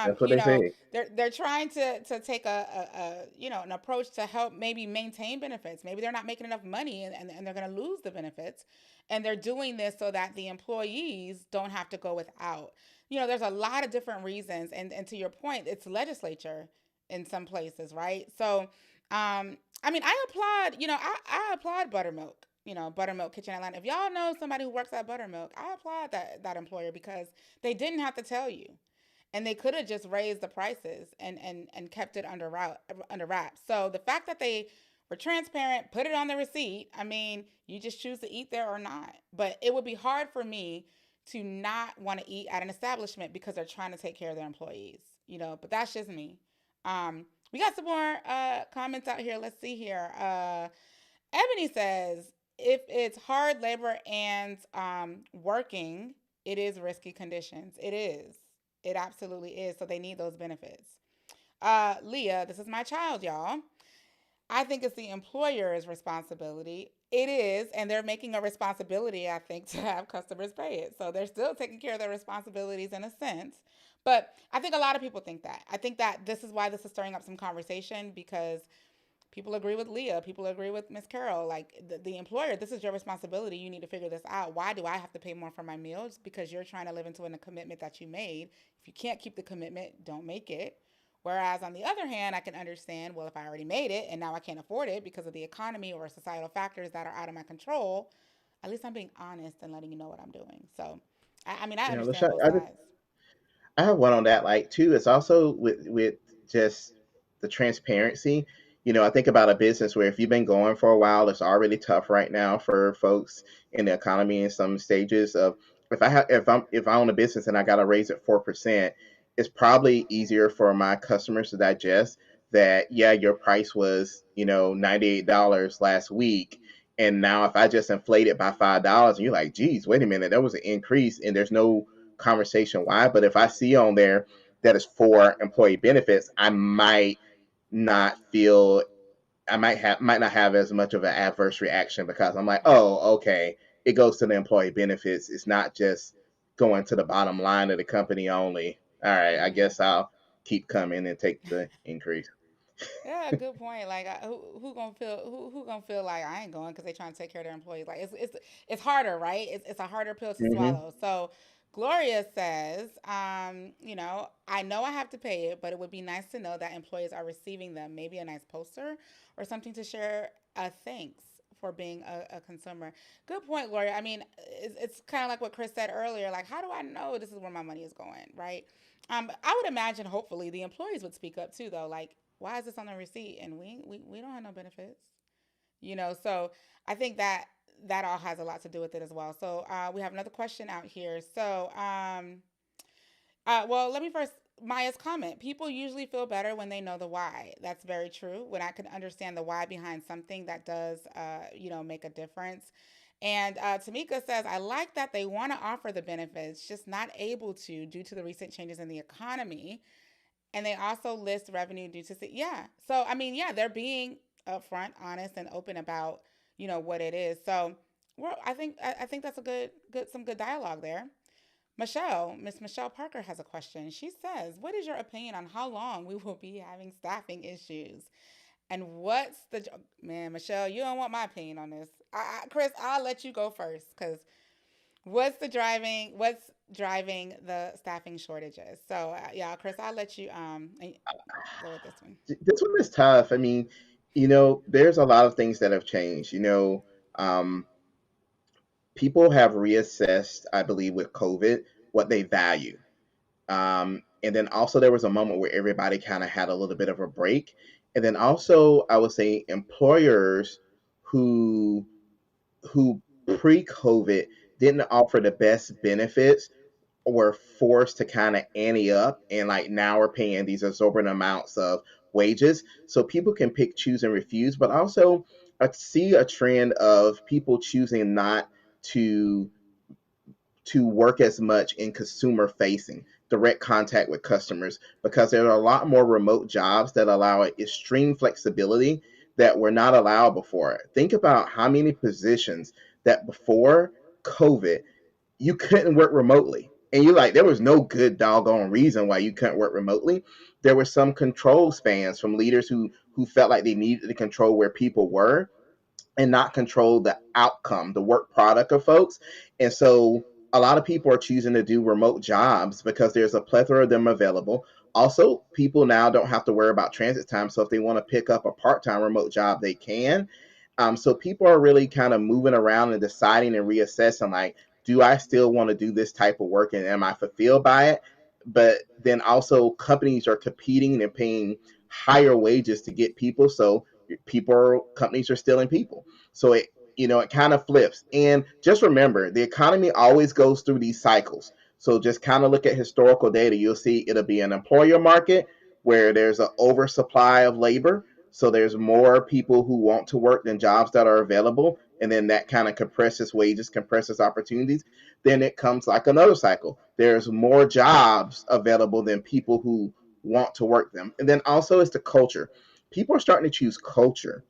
That's what they say.
they're trying to take an approach to help maybe maintain benefits. Maybe they're not making enough money and they're gonna lose the benefits, and they're doing this so that the employees don't have to go without. There's a lot of different reasons, and to your point, it's legislature in some places, right? So, I mean, I applaud. I applaud Buttermilk, Buttermilk Kitchen Atlanta. If y'all know somebody who works at Buttermilk, I applaud that employer because they didn't have to tell you, and they could have just raised the prices and kept it under wraps. So the fact that they were transparent, put it on the receipt. I mean, you just choose to eat there or not. But it would be hard for me to not want to eat at an establishment because they're trying to take care of their employees. But that's just me. We got some more comments out here. Let's see here. Ebony says, if it's hard labor and working, it is risky conditions. It is. It absolutely is. So they need those benefits. Leah, this is my child, y'all. I think it's the employer's responsibility. It is, and they're making a responsibility, I think, to have customers pay it. So they're still taking care of their responsibilities in a sense. But I think a lot of people think that. I think that this is why this is stirring up some conversation because people agree with Leah. People agree with Miss Carol. Like the employer, this is your responsibility. You need to figure this out. Why do I have to pay more for my meals? Because you're trying to live into a commitment that you made. If you can't keep the commitment, don't make it. Whereas on the other hand, I can understand, well, if I already made it and now I can't afford it because of the economy or societal factors that are out of my control, at least I'm being honest and letting you know what I'm doing. So, I mean, I
You know,
understand
LaShawn,
both sides.
I have one on that. Like too, it's also with just the transparency. You know, I think about a business where if you've been going for a while, it's already tough right now for folks in the economy in some stages of if I own a business and I got to raise it 4%, it's probably easier for my customers to digest that yeah, your price was, $98 last week. And now if I just inflate it by $5 and you're like, geez, wait a minute, there was an increase and there's no conversation why. But if I see on there that is for employee benefits, I might not feel might not have as much of an adverse reaction because I'm like, oh, okay, it goes to the employee benefits. It's not just going to the bottom line of the company only. All right, I
Mm-hmm.
guess I'll keep coming and take the increase.
Yeah, good point. Like, who gonna feel like I ain't going because they trying to take care of their employees? Like, it's harder, right? It's a harder pill to
Mm-hmm.
swallow. So, Gloria says, I know I have to pay it, but it would be nice to know that employees are receiving them. Maybe a nice poster or something to share. Thanks for being a consumer. Good point, Gloria. I mean, it's kind of like what Chris said earlier. Like, how do I know this is where my money is going, right? I would imagine, hopefully, the employees would speak up too, though. Like, why is this on the receipt and we don't have no benefits? So I think that that all has a lot to do with it as well. So we have another question out here. So well, let me first Maya's comment. People usually feel better when they know the why. That's very true. When I can understand the why behind something, that does, make a difference. And Tamika says, I like that they want to offer the benefits, just not able to due to the recent changes in the economy. And they also list revenue due to, yeah. So, I mean, yeah, they're being upfront, honest, and open about, what it is. So, well, I think that's a some good dialogue there. Miss Michelle Parker has a question. She says, what is your opinion on how long we will be having staffing issues? And what's the, man, Michelle, you don't want my opinion on this. Chris, I'll let you go first because what's driving the staffing shortages? So, yeah, Chris, I'll let you go with this one.
This one is tough. I mean, there's a lot of things that have changed. Um, people have reassessed, I believe, with COVID, what they value. And then also there was a moment where everybody kind of had a little bit of a break. And then also I would say employers who who pre-COVID didn't offer the best benefits were forced to kind of ante up, and like now we're paying these exorbitant amounts of wages. So people can pick, choose, and refuse. But also I see a trend of people choosing not to work as much in consumer facing direct contact with customers because there are a lot more remote jobs that allow extreme flexibility that were not allowed before. Think about how many positions that before COVID you couldn't work remotely. And you like, there was no good doggone reason why you couldn't work remotely. There were some control spans from leaders who felt like they needed to control where people were and not control the outcome, the work product of folks. And so a lot of people are choosing to do remote jobs because there's a plethora of them available. Also, people now don't have to worry about transit time. So if they want to pick up a part time remote job, they can. So people are really kind of moving around and deciding and reassessing like, do I still want to do this type of work and am I fulfilled by it? But then also companies are competing and paying higher wages to get people. So companies are stealing people. So it kind of flips. And just remember, the economy always goes through these cycles. So just kind of look at historical data. You'll see it'll be an employer market where there's an oversupply of labor. So there's more people who want to work than jobs that are available. And then that kind of compresses wages, compresses opportunities. Then it comes like another cycle. There's more jobs available than people who want to work them. And then also it's the culture. People are starting to choose culture,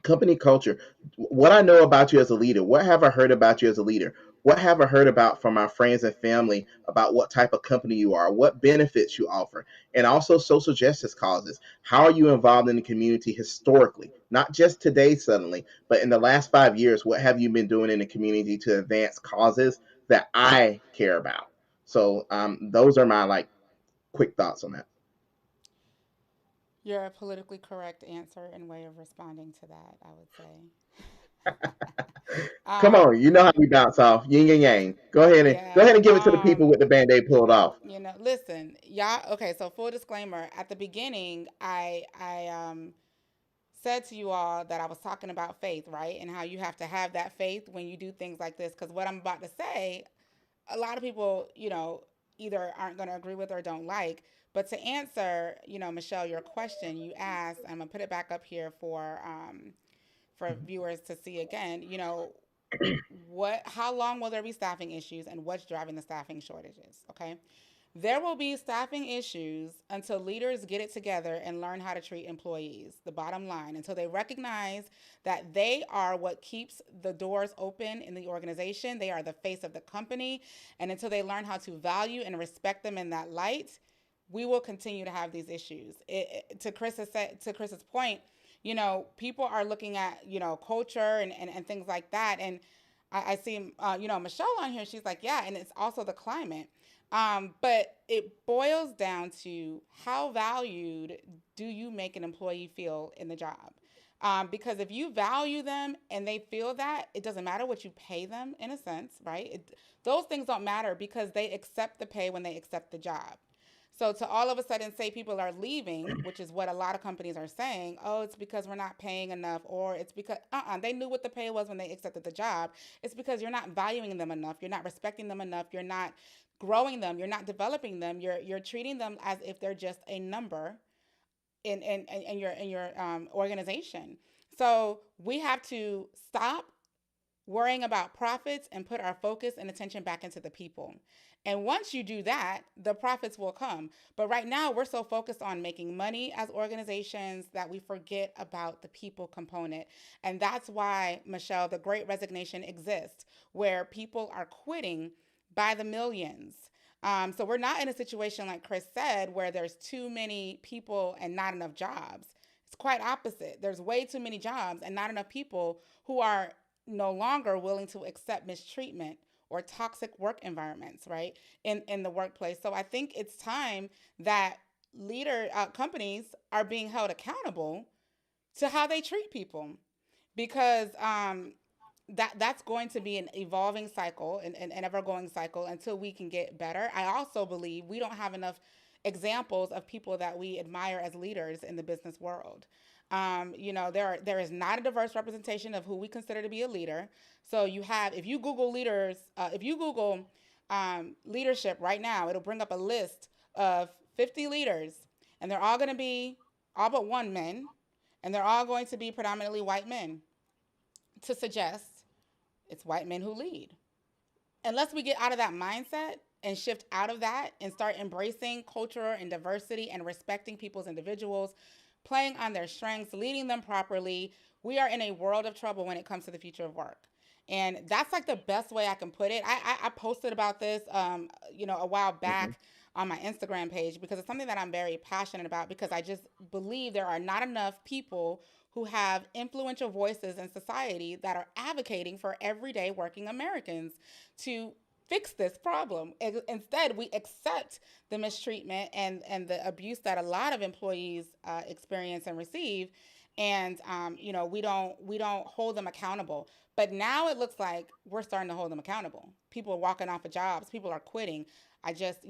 company culture. What I know about you as a leader, what have I heard about you as a leader? What have I heard about from my friends and family about what type of company you are, what benefits you offer, and also social justice causes? How are you involved in the community historically? Not just today, suddenly, but in the last 5 years, what have you been doing in the community to advance causes that I care about? So, those are my like quick thoughts on that.
Your politically correct answer and way of responding to that, I would say.
Come
um,
on, you know how we bounce off yin and yang. Go
yeah.
ahead and give it to the people with the band-aid pulled off.
Listen, y'all. Okay, so full disclaimer. At the beginning, I said to you all that I was talking about faith, right, and how you have to have that faith when you do things like this. Because what I'm about to say, a lot of people, either aren't going to agree with or don't like. But to answer, Michelle, your question you asked, I'm gonna put it back up here for viewers to see again. How long will there be staffing issues and what's driving the staffing shortages? Okay. There will be staffing issues until leaders get it together and learn how to treat employees. The bottom line, until they recognize that they are what keeps the doors open in the organization, they are the face of the company, and until they learn how to value and respect them in that light, we will continue to have these issues. To Chris's point, people are looking at culture and things like that, and I see Michelle on here. She's like, yeah, and it's also the climate. But it boils down to how valued do you make an employee feel in the job? Because if you value them and they feel that, it doesn't matter what you pay them in a sense, right? Those things don't matter because they accept the pay when they accept the job. So to all of a sudden say people are leaving, which is what a lot of companies are saying, oh, it's because we're not paying enough, or it's because they knew what the pay was when they accepted the job. It's because you're not valuing them enough, you're not respecting them enough, you're not growing them, you're not developing them, you're treating them as if they're just a number in your organization. So we have to stop worrying about profits and put our focus and attention back into the people. And once you do that, the profits will come. But right now, we're so focused on making money as organizations that we forget about the people component. And that's why, Michelle, the great resignation exists, where people are quitting by the millions. So we're not in a situation like Chris said, where there's too many people and not enough jobs. It's quite opposite. There's way too many jobs and not enough people who are no longer willing to accept mistreatment or toxic work environments, right, in the workplace. So I think it's time that companies are being held accountable to how they treat people, because that's going to be an evolving cycle and an ever going cycle until we can get better. I also believe we don't have enough examples of people that we admire as leaders in the business world. There is not a diverse representation of who we consider to be a leader. So you have, if you Google leaders, if you Google leadership right now, it'll bring up a list of 50 leaders, and they're all going to be all but one men, and they're all going to be predominantly white men, to suggest it's white men who lead. Unless we get out of that mindset and shift out of that and start embracing culture and diversity and respecting people's individuals, playing on their strengths, leading them properly, we are in a world of trouble when it comes to the future of work. And that's like the best way I can put it. I posted about this, a while
Hmm.
back on my Instagram page, because it's something that I'm very passionate about, because I just believe there are not enough people who have influential voices in society that are advocating for everyday working Americans to fix this problem. Instead, we accept the mistreatment and the abuse that a lot of employees experience and receive, and we don't hold them accountable. But now it looks like we're starting to hold them accountable. People are walking off of jobs. People are quitting. I just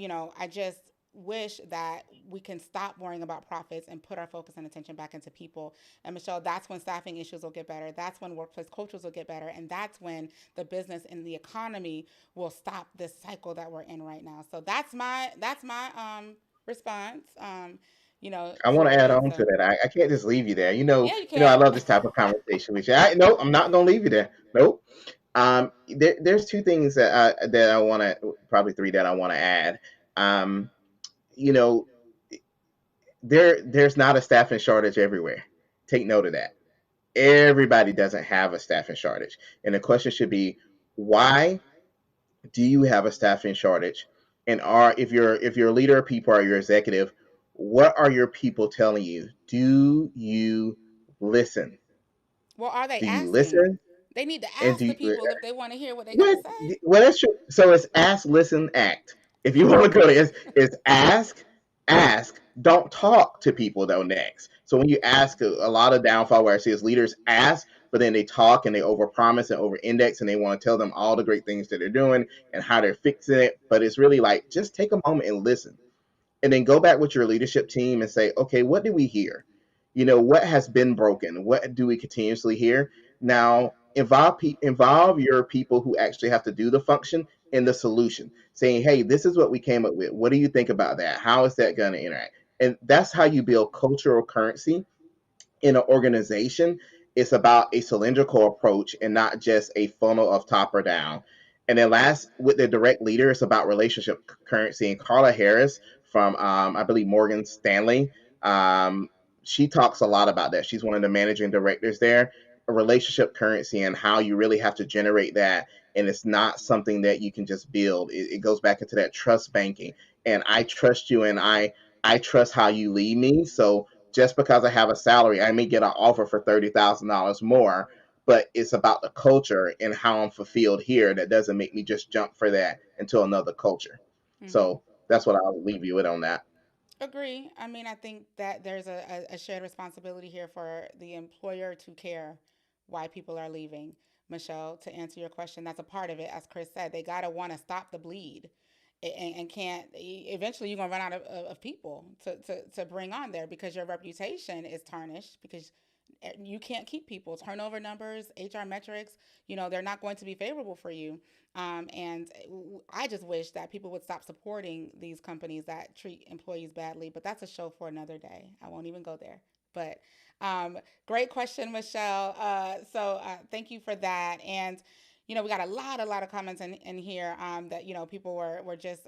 wish that we can stop worrying about profits and put our focus and attention back into people. And Michelle, that's when staffing issues will get better. That's when workplace cultures will get better. And that's when the business and the economy will stop this cycle that we're in right now. So that's my response.
I
To
want to
what
add
Chris
on to
said.
that. I can't just leave you there.
Yeah, you
I
can.
love this type of conversation with you. No, I'm not going to leave you there. Nope. There's two things that I want to, probably three that I want to add. Um, you know, there's not a staffing shortage everywhere. Take note of that. Everybody doesn't have a staffing shortage, and the question should be, why do you have a staffing shortage? And if you're a leader of people or your executive, what are your people telling you? Do you listen?
Well, are they
Do you
asking?
listen?
They need to
And
ask
do
the
you,
people if they want to hear what they got to
what?
say.
Well, that's true. So it's ask, listen, act. If you want to go to it's ask, ask. Don't talk to people though next. So when you ask, a lot of downfall where I see is leaders ask, but then they talk and they overpromise and over-index, and they want to tell them all the great things that they're doing and how they're fixing it. But it's really like, just take a moment and listen, and then go back with your leadership team and say, okay, what do we hear? What has been broken? What do we continuously hear? Now, involve your people who actually have to do the function in the solution, saying, hey, this is what we came up with. What do you think about that? How is that going to interact? And that's how you build cultural currency in an organization. It's about a cylindrical approach and not just a funnel of top or down. And then last, with the direct leader, it's about relationship currency. And Carla Harris from, I believe, Morgan Stanley, um, she talks a lot about that. She's one of the managing directors there. A relationship currency and how you really have to generate that. And it's not something that you can just build. It goes back into that trust banking. And I trust you, and I trust how you lead me. So just because I have a salary, I may get an offer for $30,000 more, but it's about the culture and how I'm fulfilled here. That doesn't make me just jump for that into another culture.
Hmm.
So that's what I'll leave you with on that.
Agree. I mean, I think that there's a shared responsibility here for the employer to care why people are leaving. Michelle, to answer your question, that's a part of it. As Chris said, they got to want to stop the bleed. and can't, eventually you're going to run out of people to bring on there because your reputation is tarnished because you can't keep people. Turnover numbers, HR metrics, they're not going to be favorable for you. And I just wish that people would stop supporting these companies that treat employees badly. But that's a show for another day. I won't even go there. But great question, Michelle. So thank you for that. And we got a lot of comments in here that people were just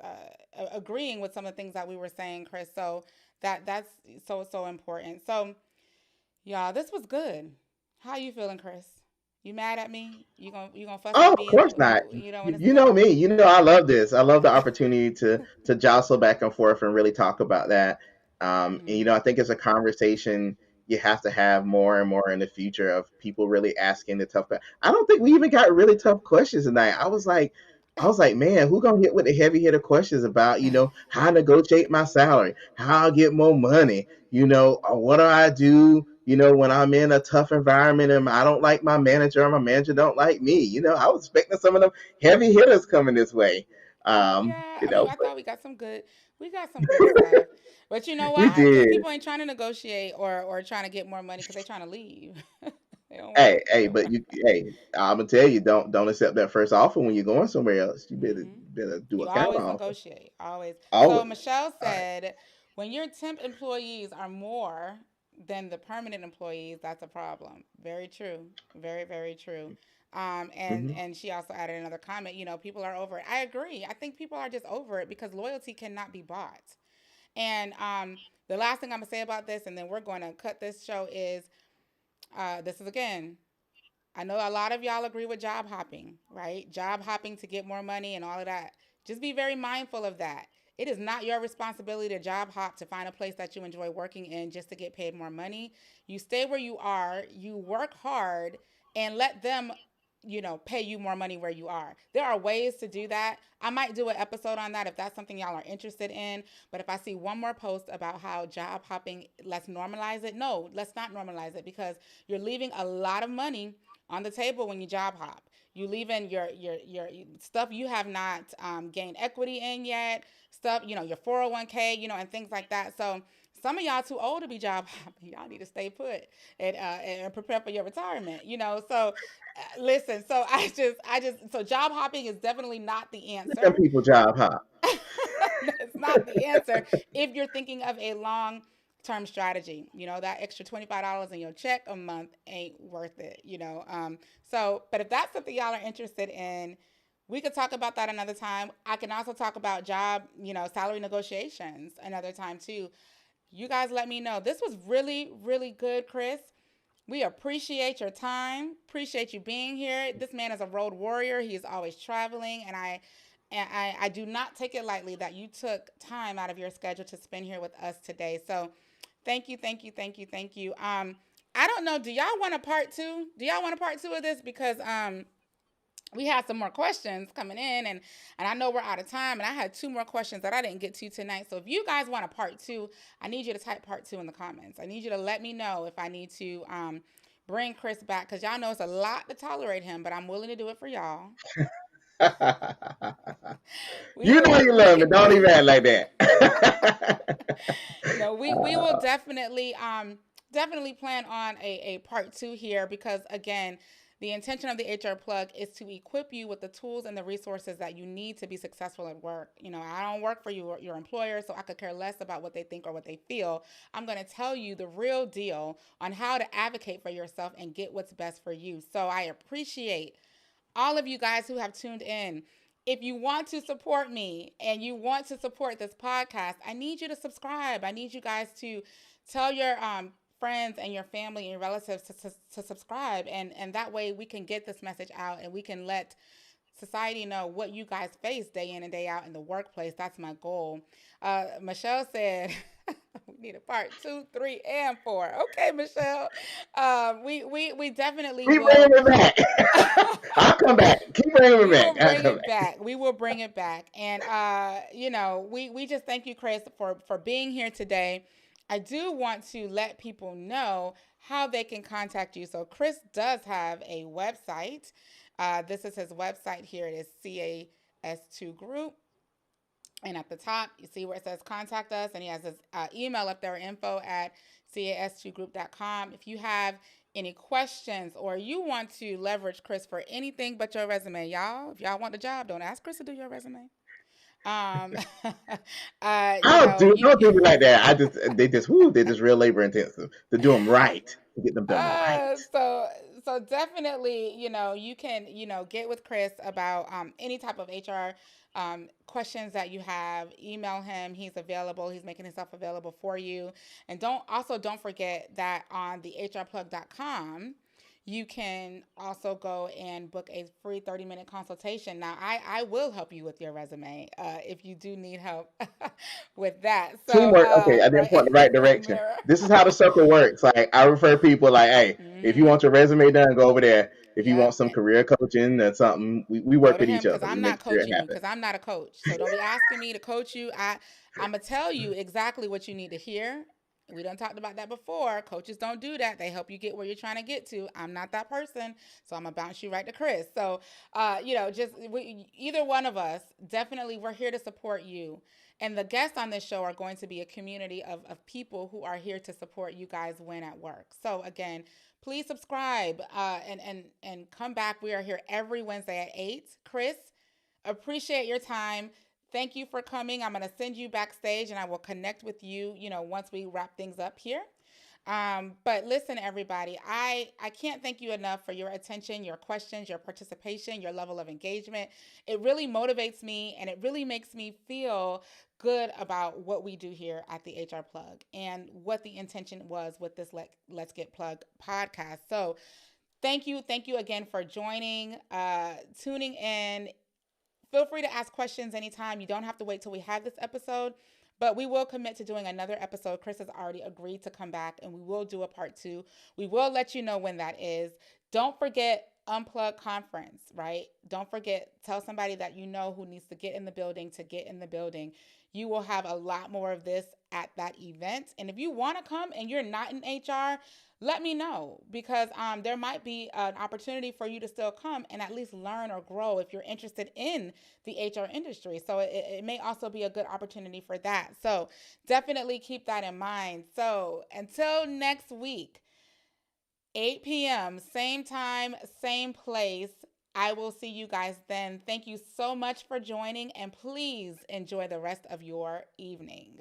agreeing with some of the things that we were saying, Chris. So that's so important. So y'all, this was good. How you feeling, Chris? You mad at me? You gonna fuss
Oh,
at
of
me? And
course not.
when it's
You know
done?
me. You know I love this. I love the opportunity to jostle back and forth and really talk about that. And
Mm-hmm.
I think it's a conversation you have to have more and more in the future of people really asking the tough. I don't think we even got really tough questions tonight. I was like, man, who gonna hit with the heavy hitter questions about how I negotiate my salary, how I get more money, what do I do, when I'm in a tough environment and I don't like my manager or my manager don't like me. I was expecting some of them heavy hitters coming this way.
Yeah, I mean, I
But
thought we got some good stuff. But you know
we
why? Because
did.
people ain't trying to negotiate or trying to get more money because they trying to leave. They don't want
Hey,
to. They
hey,
don't
but
want.
I'm gonna tell you, don't accept that first offer when you're going somewhere else. You better
Hmm.
better do a
You
counter
always
offer.
negotiate, always. So
Always.
Michelle
All right.
said, when your temp employees are more than the permanent employees, that's a problem. Very true. Very, very true. And
Hmm.
and she also added another comment. People are over it. I agree. I think people are just over it because loyalty cannot be bought. And the last thing I'm gonna say about this, and then we're going to cut this show is, this is again, I know a lot of y'all agree with job hopping, right? Job hopping to get more money and all of that. Just be very mindful of that. It is not your responsibility to job hop to find a place that you enjoy working in just to get paid more money. You stay where you are, you work hard, and let them, pay you more money where you are. There are ways to do that. I might do an episode on that if that's something y'all are interested in. But if I see one more post about how job hopping, let's normalize it. No, let's not normalize it because you're leaving a lot of money on the table when you job hop. You leaving your stuff you have not gained equity in yet, stuff, your 401k, and things like that. So some of y'all too old to be job hopping. Y'all need to stay put and prepare for your retirement. So listen. So so job hopping is definitely not the
Let them
answer.
people job hop.
It's not the answer if you're thinking of a long term strategy. That extra $25 in your check a month ain't worth it. But if that's something y'all are interested in, we could talk about that another time. I can also talk about job, salary negotiations another time too. You guys let me know. This was really, really good, Chris. We appreciate your time. Appreciate you being here. This man is a road warrior. He is always traveling, and I do not take it lightly that you took time out of your schedule to spend here with us today. So, thank you, thank you, thank you, thank you. I don't know. Do y'all want a part two? Do y'all want a part two of this? Because we had some more questions coming in, and I know we're out of time, and I had two more questions that I didn't get to tonight. So if you guys want a part two, I need you to type part two in the comments. I need you to let me know if I need to bring Chris back, because y'all know it's a lot to tolerate him, but I'm willing to do it for y'all. We
You
will
know you
we
love me.
can
Don't even act like that.
no, we will definitely plan on a part two here because again, the intention of the HR plug is to equip you with the tools and the resources that you need to be successful at work. I don't work for you or your employer, so I could care less about what they think or what they feel. I'm going to tell you the real deal on how to advocate for yourself and get what's best for you. So I appreciate all of you guys who have tuned in. If you want to support me and you want to support this podcast, I need you to subscribe. I need you guys to tell your friends and your family and your relatives to subscribe. And that way we can get this message out and we can let society know what you guys face day in and day out in the workplace. That's my goal. Michelle said, we need a part two, three, and four. Okay, Michelle. We definitely
Keep bringing
will.
me back. I'll come back. Keep bringing me
We
back.
will
I'll
bring
come
it
back.
back. We will bring it back. And we just thank you, Chris, for being here today. I do want to let people know how they can contact you. So Chris does have a website. This is his website here. It is CAS2 Group. And at the top, you see where it says contact us, and he has his email up there, info at CAS2Group.com. If you have any questions or you want to leverage Chris for anything but your resume, y'all, if y'all want the job, don't ask Chris to do your resume. Um,
Don't do me like that. They just real labor intensive to do them right, to get them done right.
So definitely, you can, get with Chris about any type of HR questions that you have. Email him. He's available. He's making himself available for you. And don't forget that on the hrplug.com, you can also go and book a free 30-minute consultation. Now, I will help you with your resume if you do need help with that. So,
Teamwork. Okay, I didn't
right,
point in the right direction.
mirror.
This is how the circle works. Like I refer people like, hey, if you
Mm-hmm.
want your resume done, go over there. If you want
Yep.
some career coaching or something, we
Go
work
to
with
him
each
because
other. We
I'm
make
not
sure it
coaching you
happens.
because I'm not a coach. So don't be asking me to coach you. I'm gonna tell you exactly what you need to hear. We done talked about that before. Coaches don't do that. They help you get where you're trying to get to. I'm not that person, so I'm gonna bounce you right to Chris. So, either one of us, definitely, we're here to support you. And the guests on this show are going to be a community of people who are here to support you guys win at work. So again, please subscribe and come back. We are here every Wednesday at 8. Chris, appreciate your time. Thank you for coming. I'm going to send you backstage and I will connect with you, once we wrap things up here. But listen, everybody, I can't thank you enough for your attention, your questions, your participation, your level of engagement. It really motivates me and it really makes me feel good about what we do here at the HR Plug and what the intention was with this Let's Get Plugged podcast. So thank you again for joining, tuning in. Feel free to ask questions anytime. You don't have to wait till we have this episode, but we will commit to doing another episode. Chris has already agreed to come back and we will do a part 2. We will let you know when that is. Don't forget Unplug Conference, right? Don't forget, tell somebody that you know who needs to get in the building to get in the building. You will have a lot more of this at that event. And if you want to come and you're not in HR, let me know because there might be an opportunity for you to still come and at least learn or grow if you're interested in the HR industry. So it may also be a good opportunity for that. So definitely keep that in mind. So until next week, 8 p.m., same time, same place. I will see you guys then. Thank you so much for joining and please enjoy the rest of your evening.